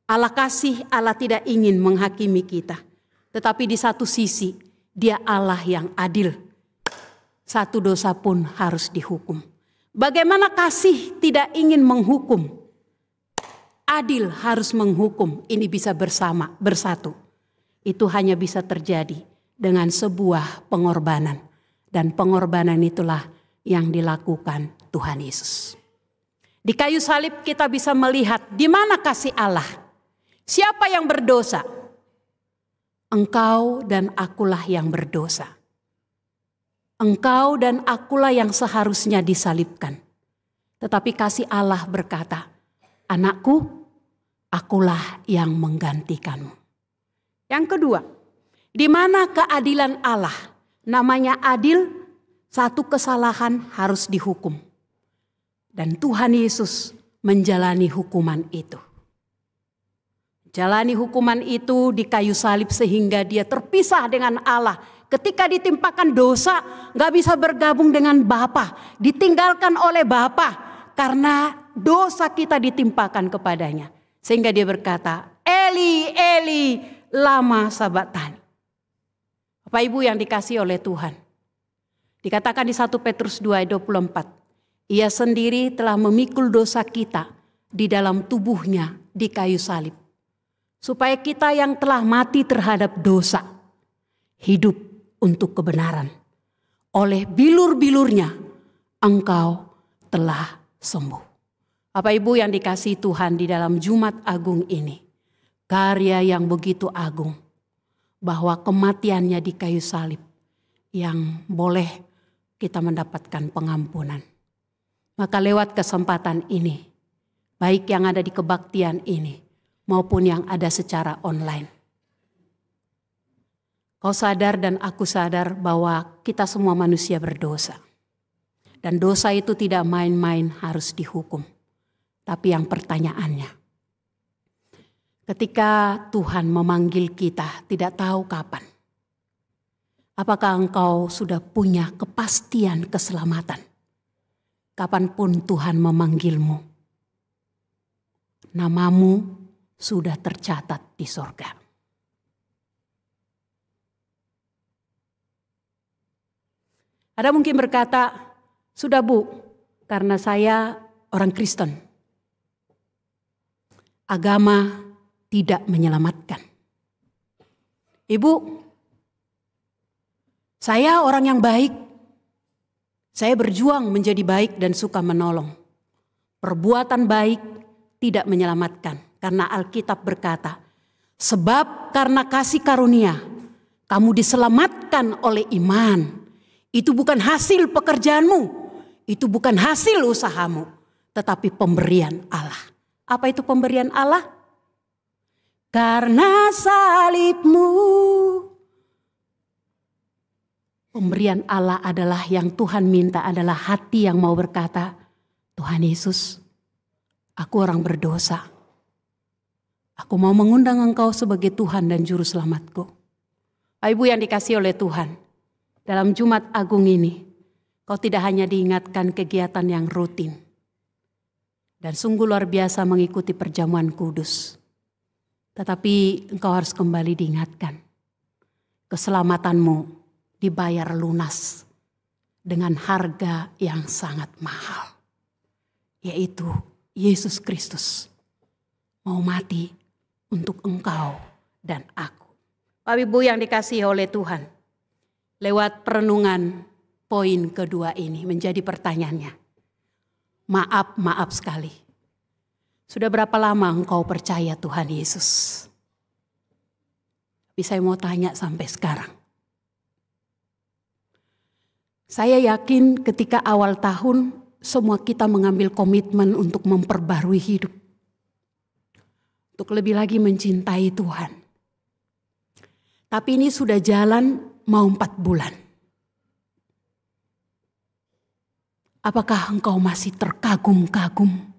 Allah kasih, Allah tidak ingin menghakimi kita. Tetapi di satu sisi, dia Allah yang adil. Satu dosa pun harus dihukum. Bagaimana kasih tidak ingin menghukum? Adil harus menghukum. Ini bisa bersatu. Itu hanya bisa terjadi dengan sebuah pengorbanan. Dan pengorbanan itulah yang dilakukan Tuhan Yesus. Di kayu salib kita bisa melihat di mana kasih Allah. Siapa yang berdosa? Engkau dan akulah yang berdosa. Engkau dan akulah yang seharusnya disalibkan. Tetapi kasih Allah berkata, anakku, akulah yang menggantikanmu. Yang kedua, di mana keadilan Allah? Namanya adil, satu kesalahan harus dihukum. Dan Tuhan Yesus menjalani hukuman itu. Jalani hukuman itu di kayu salib sehingga dia terpisah dengan Allah. Ketika ditimpakan dosa, gak bisa bergabung dengan Bapa, ditinggalkan oleh Bapa karena dosa kita ditimpakan kepadanya. Sehingga dia berkata, Eli, Eli, lama sabachthani. Bapak Ibu yang dikasihi oleh Tuhan. Dikatakan di 1 Petrus 2 ayat 24. Ia sendiri telah memikul dosa kita di dalam tubuhnya di kayu salib. Supaya kita yang telah mati terhadap dosa, hidup untuk kebenaran. Oleh bilur-bilurnya, engkau telah sembuh. Bapak Ibu yang dikasihi Tuhan, di dalam Jumat Agung ini, karya yang begitu agung, bahwa kematiannya di kayu salib yang boleh kita mendapatkan pengampunan. Maka lewat kesempatan ini, baik yang ada di kebaktian ini maupun yang ada secara online, kau sadar dan aku sadar bahwa kita semua manusia berdosa. Dan dosa itu tidak main-main, harus dihukum. Tapi yang pertanyaannya, ketika Tuhan memanggil kita tidak tahu kapan, apakah engkau sudah punya kepastian keselamatan? Kapanpun Tuhan memanggilmu, namamu sudah tercatat di sorga. Ada mungkin berkata, sudah Bu, karena saya orang Kristen, agama tidak menyelamatkan. Ibu, saya orang yang baik. Saya berjuang menjadi baik dan suka menolong. Perbuatan baik tidak menyelamatkan. Karena Alkitab berkata, sebab karena kasih karunia, kamu diselamatkan oleh iman. Itu bukan hasil pekerjaanmu. Itu bukan hasil usahamu. Tetapi pemberian Allah. Apa itu pemberian Allah? Karena salibmu. Pemberian Allah adalah yang Tuhan minta adalah hati yang mau berkata, Tuhan Yesus, aku orang berdosa. Aku mau mengundang Engkau sebagai Tuhan dan Juru Selamatku. Ibu yang dikasihi oleh Tuhan, dalam Jumat Agung ini, kau tidak hanya diingatkan kegiatan yang rutin, dan sungguh luar biasa mengikuti perjamuan kudus. Tetapi engkau harus kembali diingatkan, keselamatanmu dibayar lunas dengan harga yang sangat mahal. Yaitu Yesus Kristus mau mati untuk engkau dan aku. Bapak Ibu yang dikasihi oleh Tuhan, lewat perenungan poin kedua ini menjadi pertanyaannya. Maaf sekali. Sudah berapa lama engkau percaya Tuhan Yesus? Tapi saya mau tanya sampai sekarang. Saya yakin ketika awal tahun semua kita mengambil komitmen untuk memperbarui hidup. Untuk lebih lagi mencintai Tuhan. Tapi ini sudah jalan mau 4 bulan. Apakah engkau masih terkagum-kagum,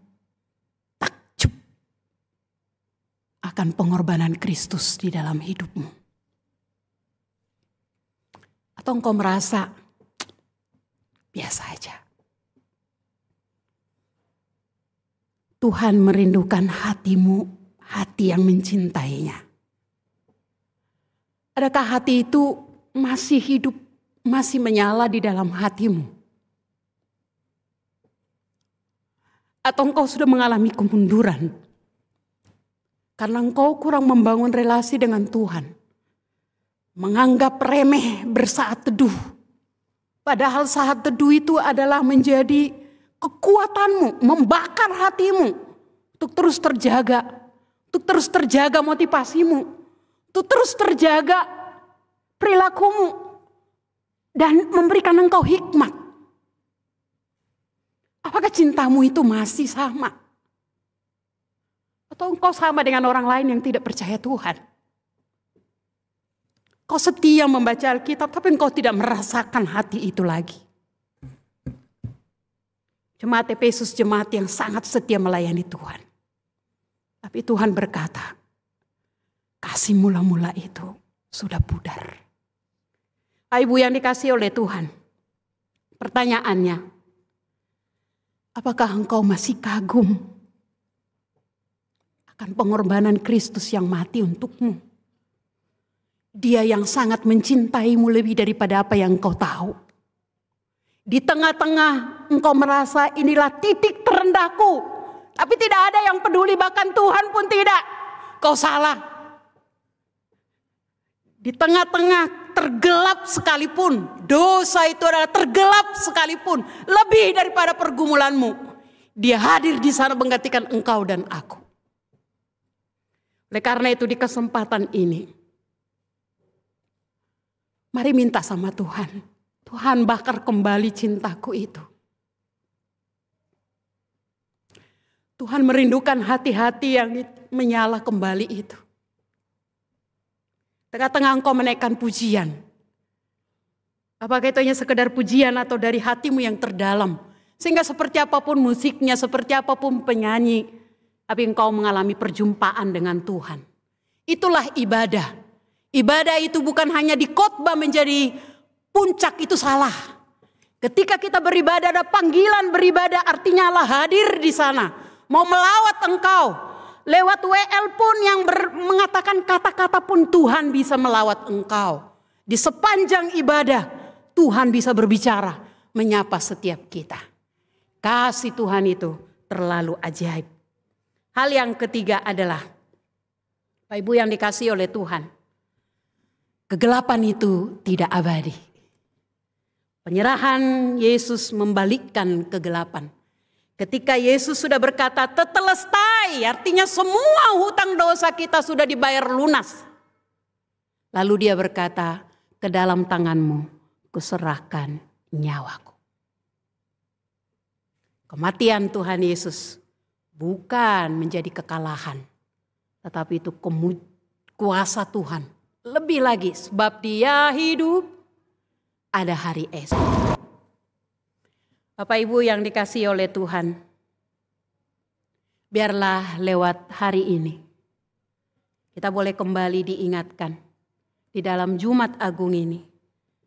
takjub akan pengorbanan Kristus di dalam hidupmu? Atau engkau merasa biasa aja? Tuhan merindukan hatimu, hati yang mencintainya. Adakah hati itu masih hidup, masih menyala di dalam hatimu? Atau engkau sudah mengalami kemunduran? Karena engkau kurang membangun relasi dengan Tuhan. Menganggap remeh bersaat teduh. Padahal saat teduh itu adalah menjadi kekuatanmu, membakar hatimu untuk terus terjaga, motivasimu, untuk terus terjaga perilakumu dan memberikan engkau hikmat. Apakah cintamu itu masih sama? Atau engkau sama dengan orang lain yang tidak percaya Tuhan? Kau setia membaca Alkitab, tapi engkau tidak merasakan hati itu lagi. Jemaat Efesus, jemaat yang sangat setia melayani Tuhan. Tapi Tuhan berkata, kasih mula-mula itu sudah pudar. Ibu yang dikasihi oleh Tuhan, pertanyaannya, apakah engkau masih kagum akan pengorbanan Kristus yang mati untukmu? Dia yang sangat mencintaimu lebih daripada apa yang engkau tahu. Di tengah-tengah engkau merasa inilah titik terendahku. Tapi tidak ada yang peduli, bahkan Tuhan pun tidak. Kau salah. Di tengah-tengah tergelap sekalipun, dosa itu adalah tergelap sekalipun, lebih daripada pergumulanmu, Dia hadir di sana menggantikan engkau dan aku. Oleh karena itu di kesempatan ini, mari minta sama Tuhan. Tuhan, bakar kembali cintaku itu. Tuhan merindukan hati-hati yang menyala kembali itu. Tengah-tengah engkau menaikkan pujian. Apakah itu hanya sekedar pujian atau dari hatimu yang terdalam. Sehingga seperti apapun musiknya, seperti apapun penyanyi, tapi engkau mengalami perjumpaan dengan Tuhan. Itulah ibadah. Ibadah itu bukan hanya di khotbah menjadi puncak, itu salah. Ketika kita beribadah, ada panggilan beribadah, artinya Allah hadir di sana. Mau melawat engkau. Lewat WL pun yang mengatakan kata-kata pun Tuhan bisa melawat engkau. Di sepanjang ibadah Tuhan bisa berbicara, menyapa setiap kita. Kasih Tuhan itu terlalu ajaib. Hal yang ketiga adalah, Bapak Ibu yang dikasihi oleh Tuhan, kegelapan itu tidak abadi. Penyerahan Yesus membalikkan kegelapan. Ketika Yesus sudah berkata tetelestai, artinya semua hutang dosa kita sudah dibayar lunas. Lalu dia berkata, ke dalam tanganmu kuserahkan nyawaku. Kematian Tuhan Yesus bukan menjadi kekalahan, tetapi itu kuasa Tuhan. Lebih lagi sebab Dia hidup, ada hari esok. Bapak Ibu yang dikasihi oleh Tuhan, biarlah lewat hari ini kita boleh kembali diingatkan di dalam Jumat Agung ini.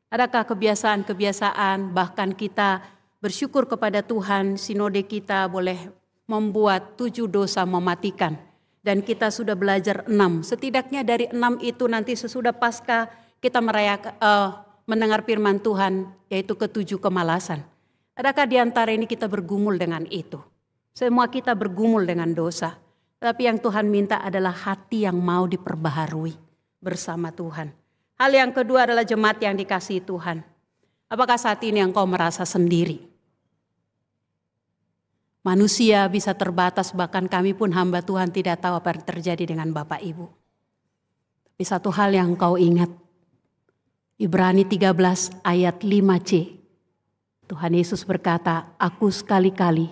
Adakah kebiasaan-kebiasaan, bahkan kita bersyukur kepada Tuhan, sinode kita boleh membuat 7 dosa mematikan. Dan kita sudah belajar 6, setidaknya dari 6 itu nanti sesudah Paskah kita mendengar firman Tuhan, yaitu ke-7 kemalasan. Adakah di antara ini kita bergumul dengan itu? Semua kita bergumul dengan dosa. Tapi yang Tuhan minta adalah hati yang mau diperbaharui bersama Tuhan. Hal yang kedua adalah jemaat yang dikasihi Tuhan. Apakah saat ini engkau merasa sendiri? Manusia bisa terbatas, bahkan kami pun hamba Tuhan tidak tahu apa yang terjadi dengan Bapak Ibu. Tapi satu hal yang engkau ingat. Ibrani 13 ayat 5c. Tuhan Yesus berkata, aku sekali-kali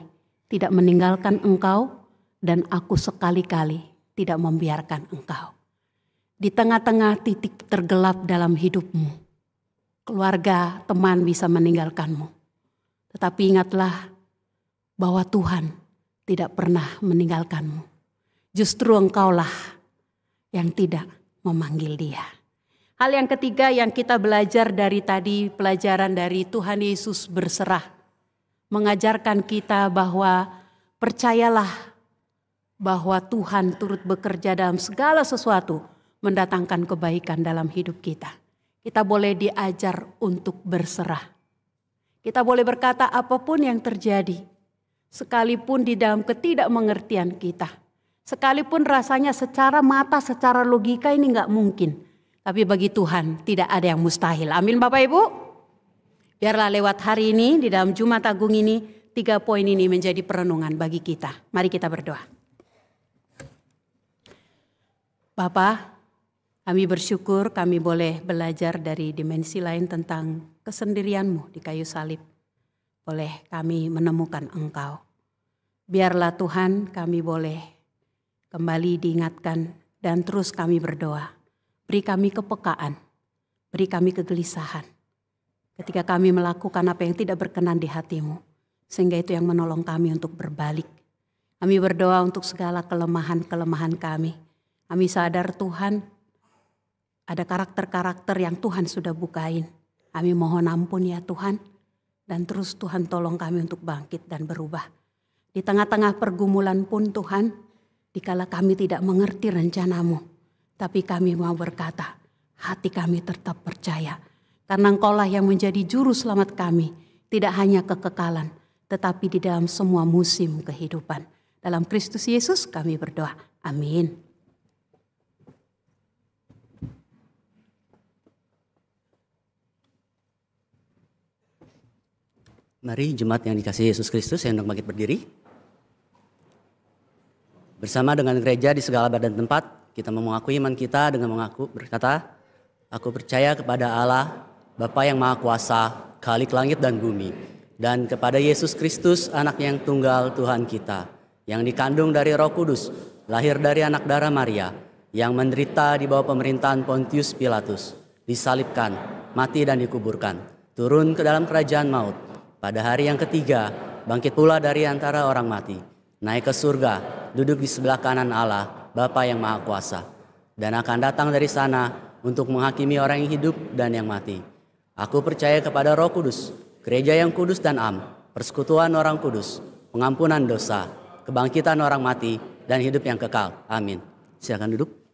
tidak meninggalkan engkau dan aku sekali-kali tidak membiarkan engkau. Di tengah-tengah titik tergelap dalam hidupmu, keluarga, teman bisa meninggalkanmu. Tetapi ingatlah bahwa Tuhan tidak pernah meninggalkanmu. Justru engkaulah yang tidak memanggil Dia. Hal yang ketiga yang kita belajar dari tadi, pelajaran dari Tuhan Yesus berserah. Mengajarkan kita bahwa percayalah bahwa Tuhan turut bekerja dalam segala sesuatu, mendatangkan kebaikan dalam hidup kita. Kita boleh diajar untuk berserah. Kita boleh berkata apapun yang terjadi, sekalipun di dalam ketidakmengertian kita. Sekalipun rasanya secara mata, secara logika ini gak mungkin. Tapi bagi Tuhan tidak ada yang mustahil. Amin Bapak Ibu. Biarlah lewat hari ini, di dalam Jumat Agung ini, 3 poin ini menjadi perenungan bagi kita. Mari kita berdoa. Bapa, kami bersyukur kami boleh belajar dari dimensi lain tentang kesendirian-Mu di kayu salib. Boleh kami menemukan Engkau. Biarlah Tuhan kami boleh kembali diingatkan dan terus kami berdoa. Beri kami kepekaan, beri kami kegelisahan. Ketika kami melakukan apa yang tidak berkenan di hati-Mu. Sehingga itu yang menolong kami untuk berbalik. Kami berdoa untuk segala kelemahan-kelemahan kami. Kami sadar Tuhan, ada karakter-karakter yang Tuhan sudah bukain. Kami mohon ampun ya Tuhan. Dan terus Tuhan tolong kami untuk bangkit dan berubah. Di tengah-tengah pergumulan pun Tuhan, dikala kami tidak mengerti rencana-Mu. Tapi kami mau berkata, hati kami tetap percaya. Karena Engkaulah yang menjadi juru selamat kami. Tidak hanya kekekalan, tetapi di dalam semua musim kehidupan. Dalam Kristus Yesus kami berdoa. Amin. Mari jemaat yang dikasihi Yesus Kristus yang hendak bangkit berdiri. Bersama dengan gereja di segala badan tempat, kita mengakui iman kita dengan berkata, aku percaya kepada Allah, Bapa yang Maha Kuasa, Khalik langit dan bumi, dan kepada Yesus Kristus, anak yang tunggal Tuhan kita, yang dikandung dari Roh Kudus, lahir dari anak darah Maria, yang menderita di bawah pemerintahan Pontius Pilatus, disalibkan, mati dan dikuburkan, turun ke dalam kerajaan maut. Pada hari yang ketiga, bangkit pula dari antara orang mati, naik ke surga, duduk di sebelah kanan Allah, Bapa yang Maha Kuasa, dan akan datang dari sana untuk menghakimi orang yang hidup dan yang mati. Aku percaya kepada Roh Kudus, gereja yang kudus dan am, persekutuan orang kudus, pengampunan dosa, kebangkitan orang mati, dan hidup yang kekal. Amin. Silakan duduk.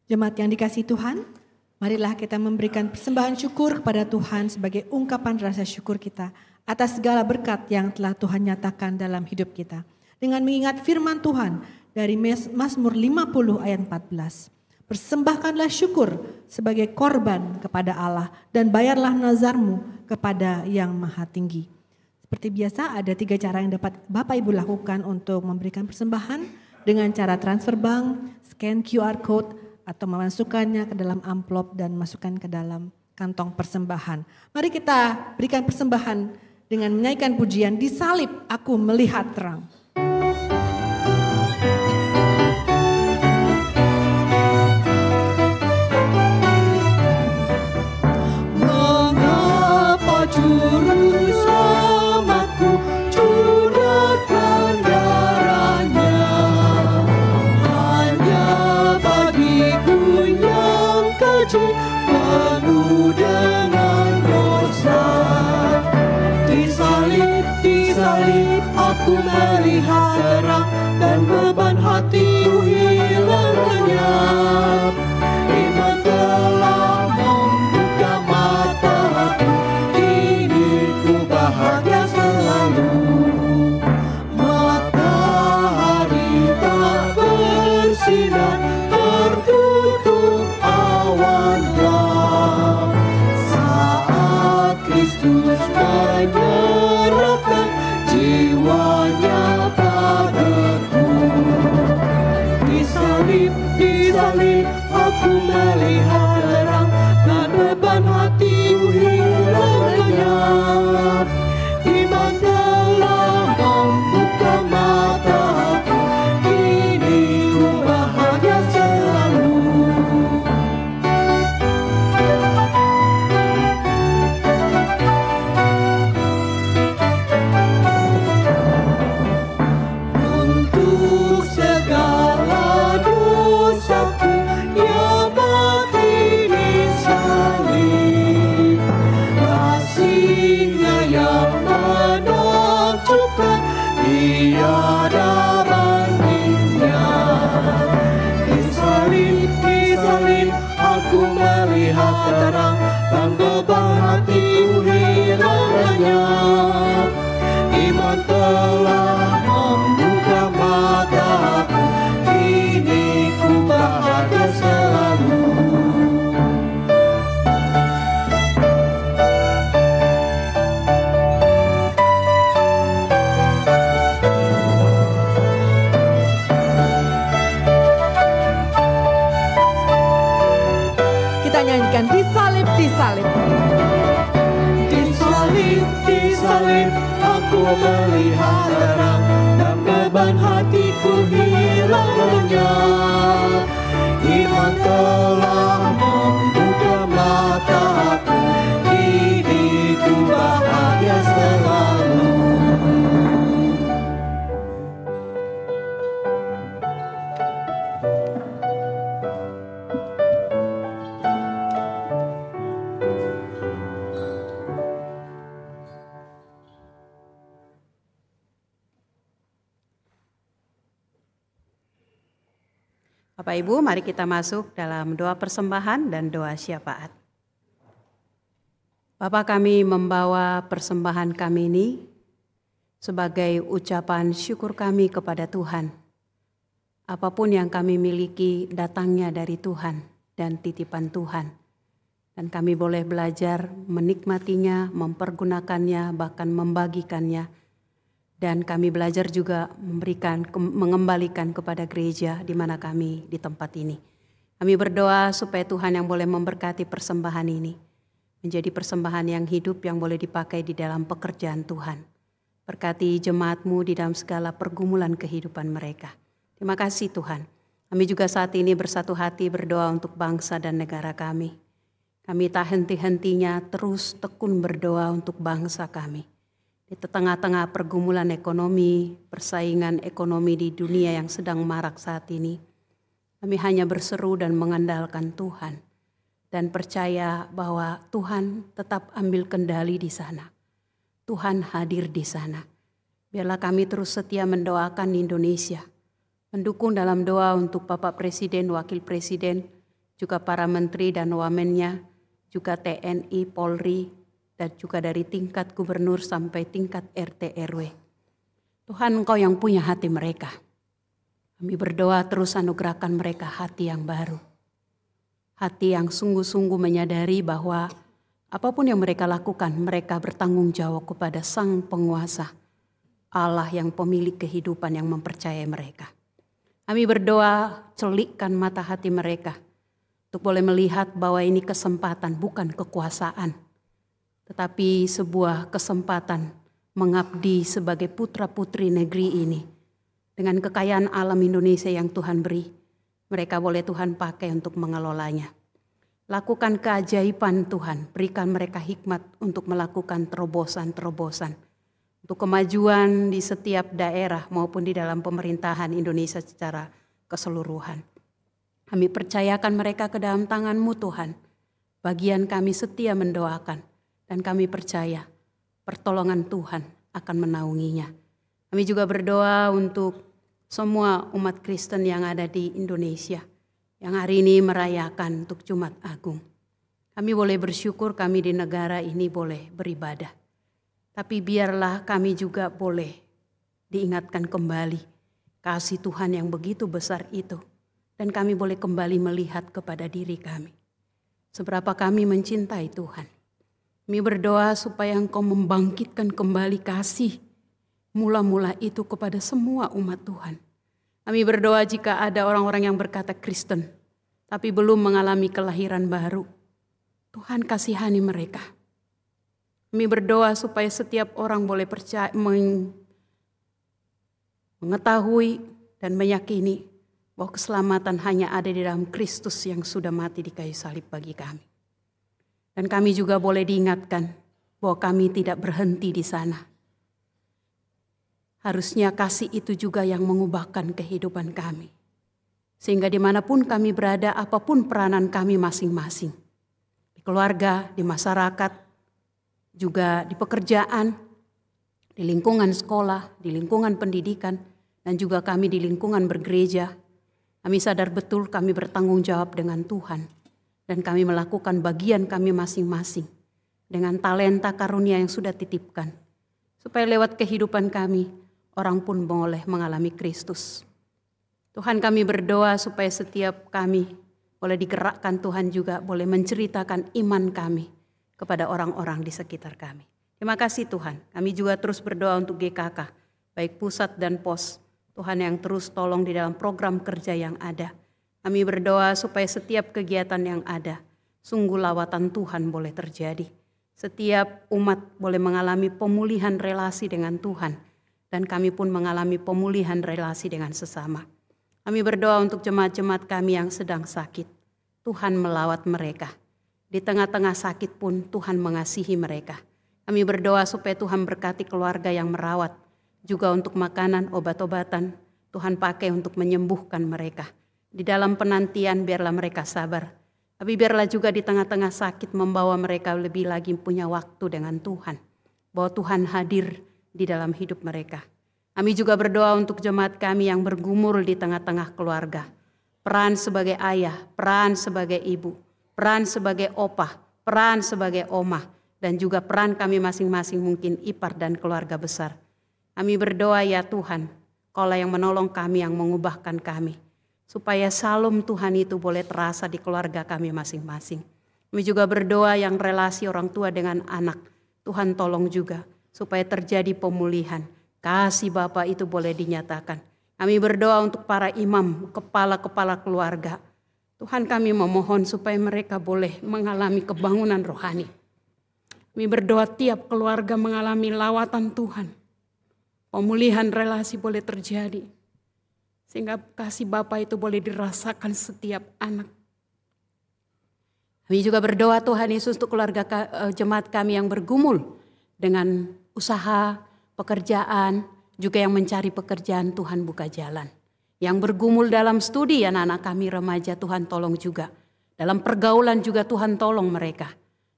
Jemaat yang dikasihi Tuhan, marilah kita memberikan persembahan syukur kepada Tuhan sebagai ungkapan rasa syukur kita atas segala berkat yang telah Tuhan nyatakan dalam hidup kita. Dengan mengingat firman Tuhan dari Mazmur 50 ayat 14. Persembahkanlah syukur sebagai korban kepada Allah dan bayarlah nazarmu kepada Yang Maha Tinggi. Seperti biasa ada 3 cara yang dapat Bapak Ibu lakukan untuk memberikan persembahan dengan cara transfer bank, scan QR code, atau memasukkannya ke dalam amplop dan masukkan ke dalam kantong persembahan. Mari kita berikan persembahan dengan menyanyikan pujian Di Salib Aku Melihat Terang. Juru selamatku curahkan darahnya, hanya bagiku yang keji penuh dengan dosa. Di salib aku melihat terang dan beban hatiku hilang lenyap. Iman telah membuka mataku, bahagia selalu. Matahari tak bersinar, tertutup awan gelap. Saat Kristus menyerahkan jiwanya padaku. Di salib aku melihat terang dan beban hatiku hilang lenyap. Iman telah membuka mataku, kini ku bahagia selalu. Untuk segala dosaku yang mati di salib, kasih-Nya yang menakjubkan tiada bandingnya. Di salib aku melihat terang dan beban hatiku hilang lenyap. Iman telah membuka mataku, kini ku bahagia selalu. Kita nyanyikan di salib, di salib. Di salib aku melihat terang dan beban hatiku hilang lenyap. Iman telah membuka mataku, kini ku bahagia selalu. Bapak Ibu, mari kita masuk dalam doa persembahan dan doa syafaat. Bapa, kami membawa persembahan kami ini sebagai ucapan syukur kami kepada Tuhan. Apapun yang kami miliki datangnya dari Tuhan dan titipan Tuhan. Dan kami boleh belajar menikmatinya, mempergunakannya, bahkan membagikannya. Dan kami belajar juga mengembalikan kepada gereja di mana kami di tempat ini. Kami berdoa supaya Tuhan yang boleh memberkati persembahan ini menjadi persembahan yang hidup yang boleh dipakai di dalam pekerjaan Tuhan. Berkati jemaat-Mu di dalam segala pergumulan kehidupan mereka. Terima kasih Tuhan. Kami juga saat ini bersatu hati berdoa untuk bangsa dan negara kami. Kami tak henti-hentinya terus tekun berdoa untuk bangsa kami. Di tengah-tengah pergumulan ekonomi, persaingan ekonomi di dunia yang sedang marak saat ini, kami hanya berseru dan mengandalkan Tuhan. Dan percaya bahwa Tuhan tetap ambil kendali di sana. Tuhan hadir di sana. Biarlah kami terus setia mendoakan Indonesia. Mendukung dalam doa untuk Bapak Presiden, Wakil Presiden, juga para menteri dan wamennya, juga TNI, Polri, dan juga dari tingkat gubernur sampai tingkat RT RW. Tuhan, Engkau yang punya hati mereka. Kami berdoa terus anugerahkan mereka hati yang baru. Hati yang sungguh-sungguh menyadari bahwa apapun yang mereka lakukan, mereka bertanggung jawab kepada Sang Penguasa, Allah yang pemilik kehidupan yang mempercayai mereka. Kami berdoa, celikkan mata hati mereka untuk boleh melihat bahwa ini kesempatan bukan kekuasaan, tetapi sebuah kesempatan mengabdi sebagai putra-putri negeri ini. Dengan kekayaan alam Indonesia yang Tuhan beri, mereka boleh Tuhan pakai untuk mengelolanya. Lakukan keajaiban Tuhan, berikan mereka hikmat untuk melakukan terobosan-terobosan, untuk kemajuan di setiap daerah maupun di dalam pemerintahan Indonesia secara keseluruhan. Kami percayakan mereka ke dalam tangan-Mu Tuhan. Bagian kami setia mendoakan. Dan kami percaya pertolongan Tuhan akan menaunginya. Kami juga berdoa untuk semua umat Kristen yang ada di Indonesia, yang hari ini merayakan untuk Jumat Agung. Kami boleh bersyukur kami di negara ini boleh beribadah. Tapi biarlah kami juga boleh diingatkan kembali kasih Tuhan yang begitu besar itu. Dan kami boleh kembali melihat kepada diri kami. Seberapa kami mencintai Tuhan. Kami berdoa supaya Engkau membangkitkan kembali kasih mula-mula itu kepada semua umat Tuhan. Kami berdoa jika ada orang-orang yang berkata Kristen, tapi belum mengalami kelahiran baru. Tuhan kasihani mereka. Kami berdoa supaya setiap orang boleh percaya, mengetahui dan meyakini bahwa keselamatan hanya ada di dalam Kristus yang sudah mati di kayu salib bagi kami. Dan kami juga boleh diingatkan bahwa kami tidak berhenti di sana. Harusnya kasih itu juga yang mengubahkan kehidupan kami. Sehingga dimanapun kami berada, apapun peranan kami masing-masing. Di keluarga, di masyarakat, juga di pekerjaan, di lingkungan sekolah, di lingkungan pendidikan, dan juga kami di lingkungan bergereja. Kami sadar betul kami bertanggung jawab dengan Tuhan. Dan kami melakukan bagian kami masing-masing dengan talenta karunia yang sudah titipkan. Supaya lewat kehidupan kami, orang pun boleh mengalami Kristus. Tuhan, kami berdoa supaya setiap kami boleh digerakkan, Tuhan juga boleh menceritakan iman kami kepada orang-orang di sekitar kami. Terima kasih Tuhan. Kami juga terus berdoa untuk GKK, baik pusat dan pos. Tuhan yang terus tolong di dalam program kerja yang ada. Kami berdoa supaya setiap kegiatan yang ada, sungguh lawatan Tuhan boleh terjadi. Setiap umat boleh mengalami pemulihan relasi dengan Tuhan. Dan kami pun mengalami pemulihan relasi dengan sesama. Kami berdoa untuk jemaat-jemaat kami yang sedang sakit. Tuhan melawat mereka. Di tengah-tengah sakit pun Tuhan mengasihi mereka. Kami berdoa supaya Tuhan berkati keluarga yang merawat. Juga untuk makanan, obat-obatan, Tuhan pakai untuk menyembuhkan mereka. Di dalam penantian biarlah mereka sabar. Tapi biarlah juga di tengah-tengah sakit membawa mereka lebih lagi punya waktu dengan Tuhan. Bahwa Tuhan hadir di dalam hidup mereka. Kami juga berdoa untuk jemaat kami yang bergumul di tengah-tengah keluarga. Peran sebagai ayah, peran sebagai ibu, peran sebagai opah, peran sebagai omah. Dan juga peran kami masing-masing mungkin ipar dan keluarga besar. Kami berdoa ya Tuhan, Kaulah yang menolong kami, yang mengubahkan kami. Supaya salum Tuhan itu boleh terasa di keluarga kami masing-masing. Kami juga berdoa yang relasi orang tua dengan anak. Tuhan tolong juga supaya terjadi pemulihan. Kasih Bapa itu boleh dinyatakan. Kami berdoa untuk para imam, kepala-kepala keluarga. Tuhan kami memohon supaya mereka boleh mengalami kebangunan rohani. Kami berdoa tiap keluarga mengalami lawatan Tuhan. Pemulihan relasi boleh terjadi. Sehingga kasih Bapa itu boleh dirasakan setiap anak. Kami juga berdoa Tuhan Yesus untuk keluarga jemaat kami yang bergumul dengan usaha, pekerjaan, juga yang mencari pekerjaan Tuhan buka jalan. Yang bergumul dalam studi anak-anak kami remaja Tuhan tolong juga. Dalam pergaulan juga Tuhan tolong mereka.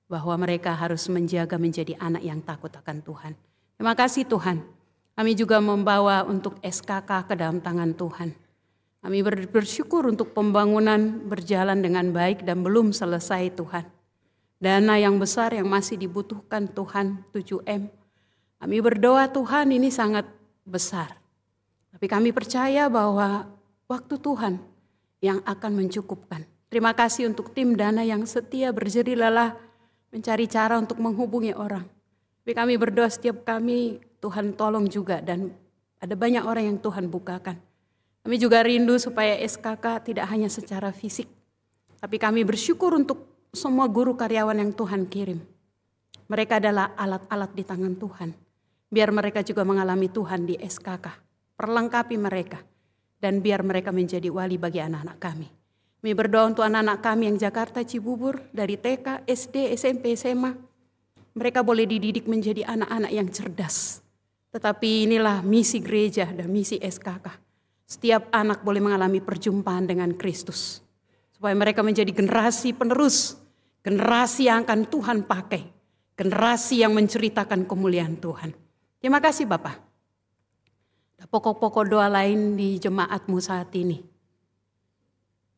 Bahwa mereka harus menjaga menjadi anak yang takut akan Tuhan. Terima kasih Tuhan. Kami juga membawa untuk SKK ke dalam tangan Tuhan. Kami bersyukur untuk pembangunan berjalan dengan baik dan belum selesai Tuhan. Dana yang besar yang masih dibutuhkan Tuhan 7M. Kami berdoa Tuhan ini sangat besar. Tapi kami percaya bahwa waktu Tuhan yang akan mencukupkan. Terima kasih untuk tim Dana yang setia berjerih lelah mencari cara untuk menghubungi orang. Tapi kami berdoa setiap kami Tuhan tolong juga dan ada banyak orang yang Tuhan bukakan. Kami juga rindu supaya SKK tidak hanya secara fisik. Tapi kami bersyukur untuk semua guru karyawan yang Tuhan kirim. Mereka adalah alat-alat di tangan Tuhan. Biar mereka juga mengalami Tuhan di SKK. Perlengkapi mereka. Dan biar mereka menjadi wali bagi anak-anak kami. Kami berdoa untuk anak-anak kami yang Jakarta Cibubur, dari TK, SD, SMP, SMA. Mereka boleh dididik menjadi anak-anak yang cerdas. Tetapi inilah misi gereja dan misi SKK. Setiap anak boleh mengalami perjumpaan dengan Kristus. Supaya mereka menjadi generasi penerus. Generasi yang akan Tuhan pakai. Generasi yang menceritakan kemuliaan Tuhan. Terima kasih Bapak. Pokok-pokok doa lain di jemaatmu saat ini.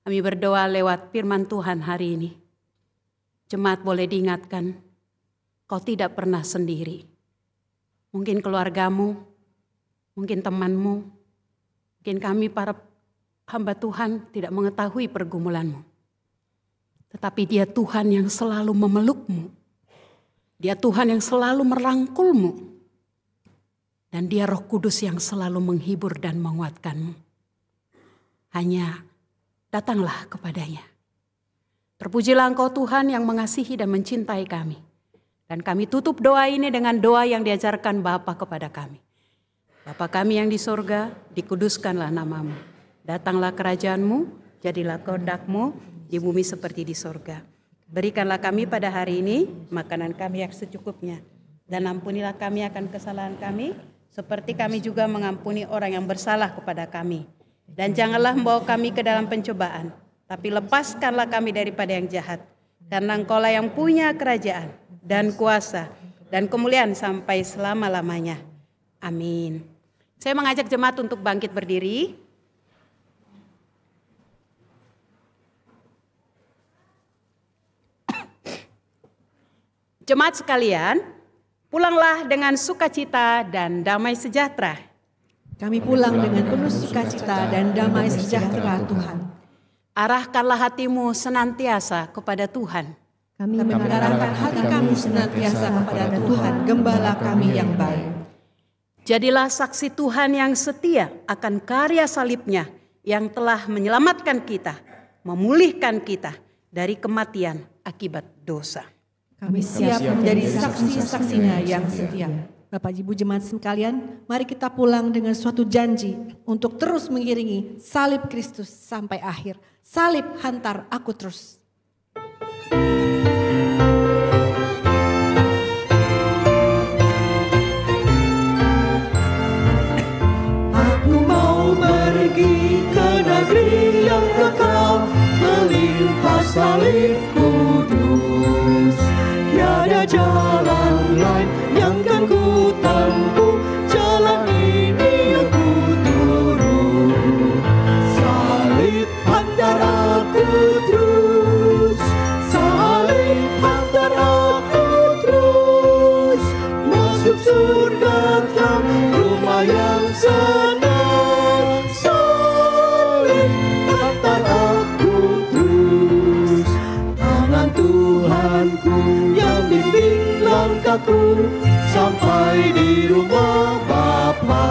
Kami berdoa lewat firman Tuhan hari ini. Jemaat boleh diingatkan, kau tidak pernah sendiri. Mungkin keluargamu, mungkin temanmu, mungkin kami para hamba Tuhan tidak mengetahui pergumulanmu. Tetapi Dia Tuhan yang selalu memelukmu. Dia Tuhan yang selalu merangkulmu. Dan Dia Roh Kudus yang selalu menghibur dan menguatkanmu. Hanya datanglah kepadanya. Terpujilah Engkau Tuhan yang mengasihi dan mencintai kami. Dan kami tutup doa ini dengan doa yang diajarkan Bapa kepada kami. Bapa kami yang di sorga, dikuduskanlah namamu. Datanglah kerajaanmu, jadilah kehendak-Mu di bumi seperti di sorga. Berikanlah kami pada hari ini makanan kami yang secukupnya. Dan ampunilah kami akan kesalahan kami, seperti kami juga mengampuni orang yang bersalah kepada kami. Dan janganlah membawa kami ke dalam pencobaan, tapi lepaskanlah kami daripada yang jahat. Karena Engkaulah yang punya kerajaan dan kuasa dan kemuliaan sampai selama-lamanya. Amin. Saya mengajak jemaat untuk bangkit berdiri. Jemaat sekalian, pulanglah dengan sukacita dan damai sejahtera. Kami pulang dengan penuh sukacita dan damai sejahtera Tuhan. Arahkanlah hatimu senantiasa kepada Tuhan. Kami mengarahkan hati kami senantiasa kepada Tuhan, Gembala kami yang baik. Jadilah saksi Tuhan yang setia akan karya salibnya yang telah menyelamatkan kita, memulihkan kita dari kematian akibat dosa. Kami siap menjadi saksi-saksinya yang setia. Bapak Ibu jemaat sekalian, mari kita pulang dengan suatu janji untuk terus mengiringi salib Kristus sampai akhir. Salib hantar aku terus. Aku mau pergi ke negeri yang kekal, melimpah salib kudus. Tiada jalan lain yang kan ku tempuh, jalan ini aku turun. Salib hantar aku terus, salib hantar aku terus. Masuk surga dalam rumah yang senang. Salib hantar aku terus. Tangan Tuhanku yang bimbing langkahku sampai di rumah Bapa,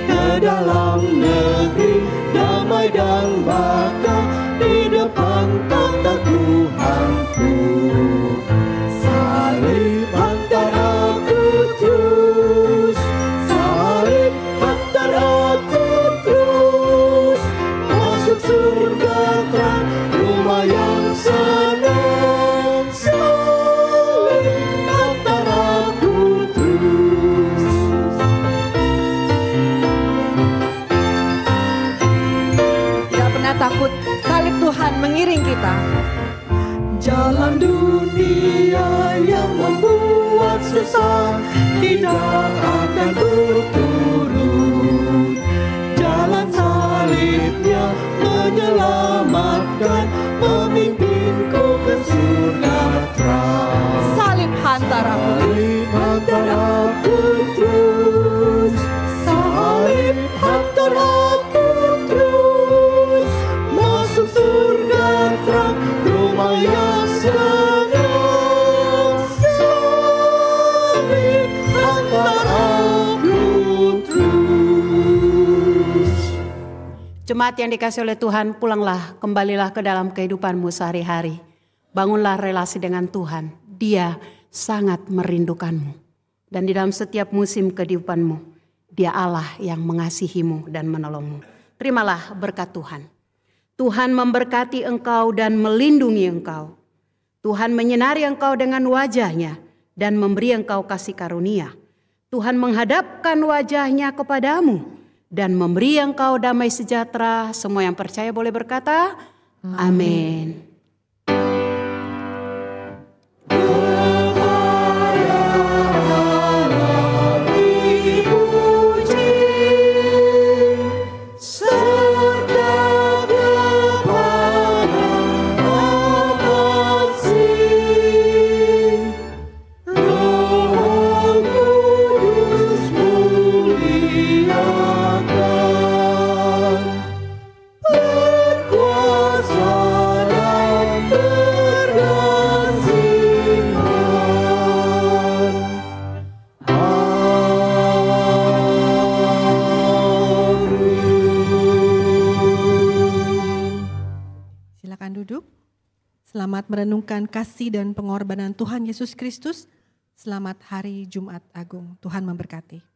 ke dalam negeri damai dan baka di depan tata Tuhanku. Salib hantar aku terus, salib hantar aku terus. Masuk surga terang rumah yang senang. Salib hantar aku terus. Jemaat yang dikasihi oleh Tuhan, pulanglah, kembalilah ke dalam kehidupanmu sehari-hari. Bangunlah relasi dengan Tuhan. Dia sangat merindukanmu. Dan di dalam setiap musim kehidupanmu, Dia Allah yang mengasihimu dan menolongmu. Terimalah berkat Tuhan. Tuhan memberkati engkau dan melindungi engkau. Tuhan menyinari engkau dengan wajah-Nya dan memberi engkau kasih karunia. Tuhan menghadapkan wajah-Nya kepadamu dan memberi engkau damai sejahtera. Semua yang percaya boleh berkata, amin. Selamat merenungkan kasih dan pengorbanan Tuhan Yesus Kristus. Selamat Hari Jumat Agung. Tuhan memberkati.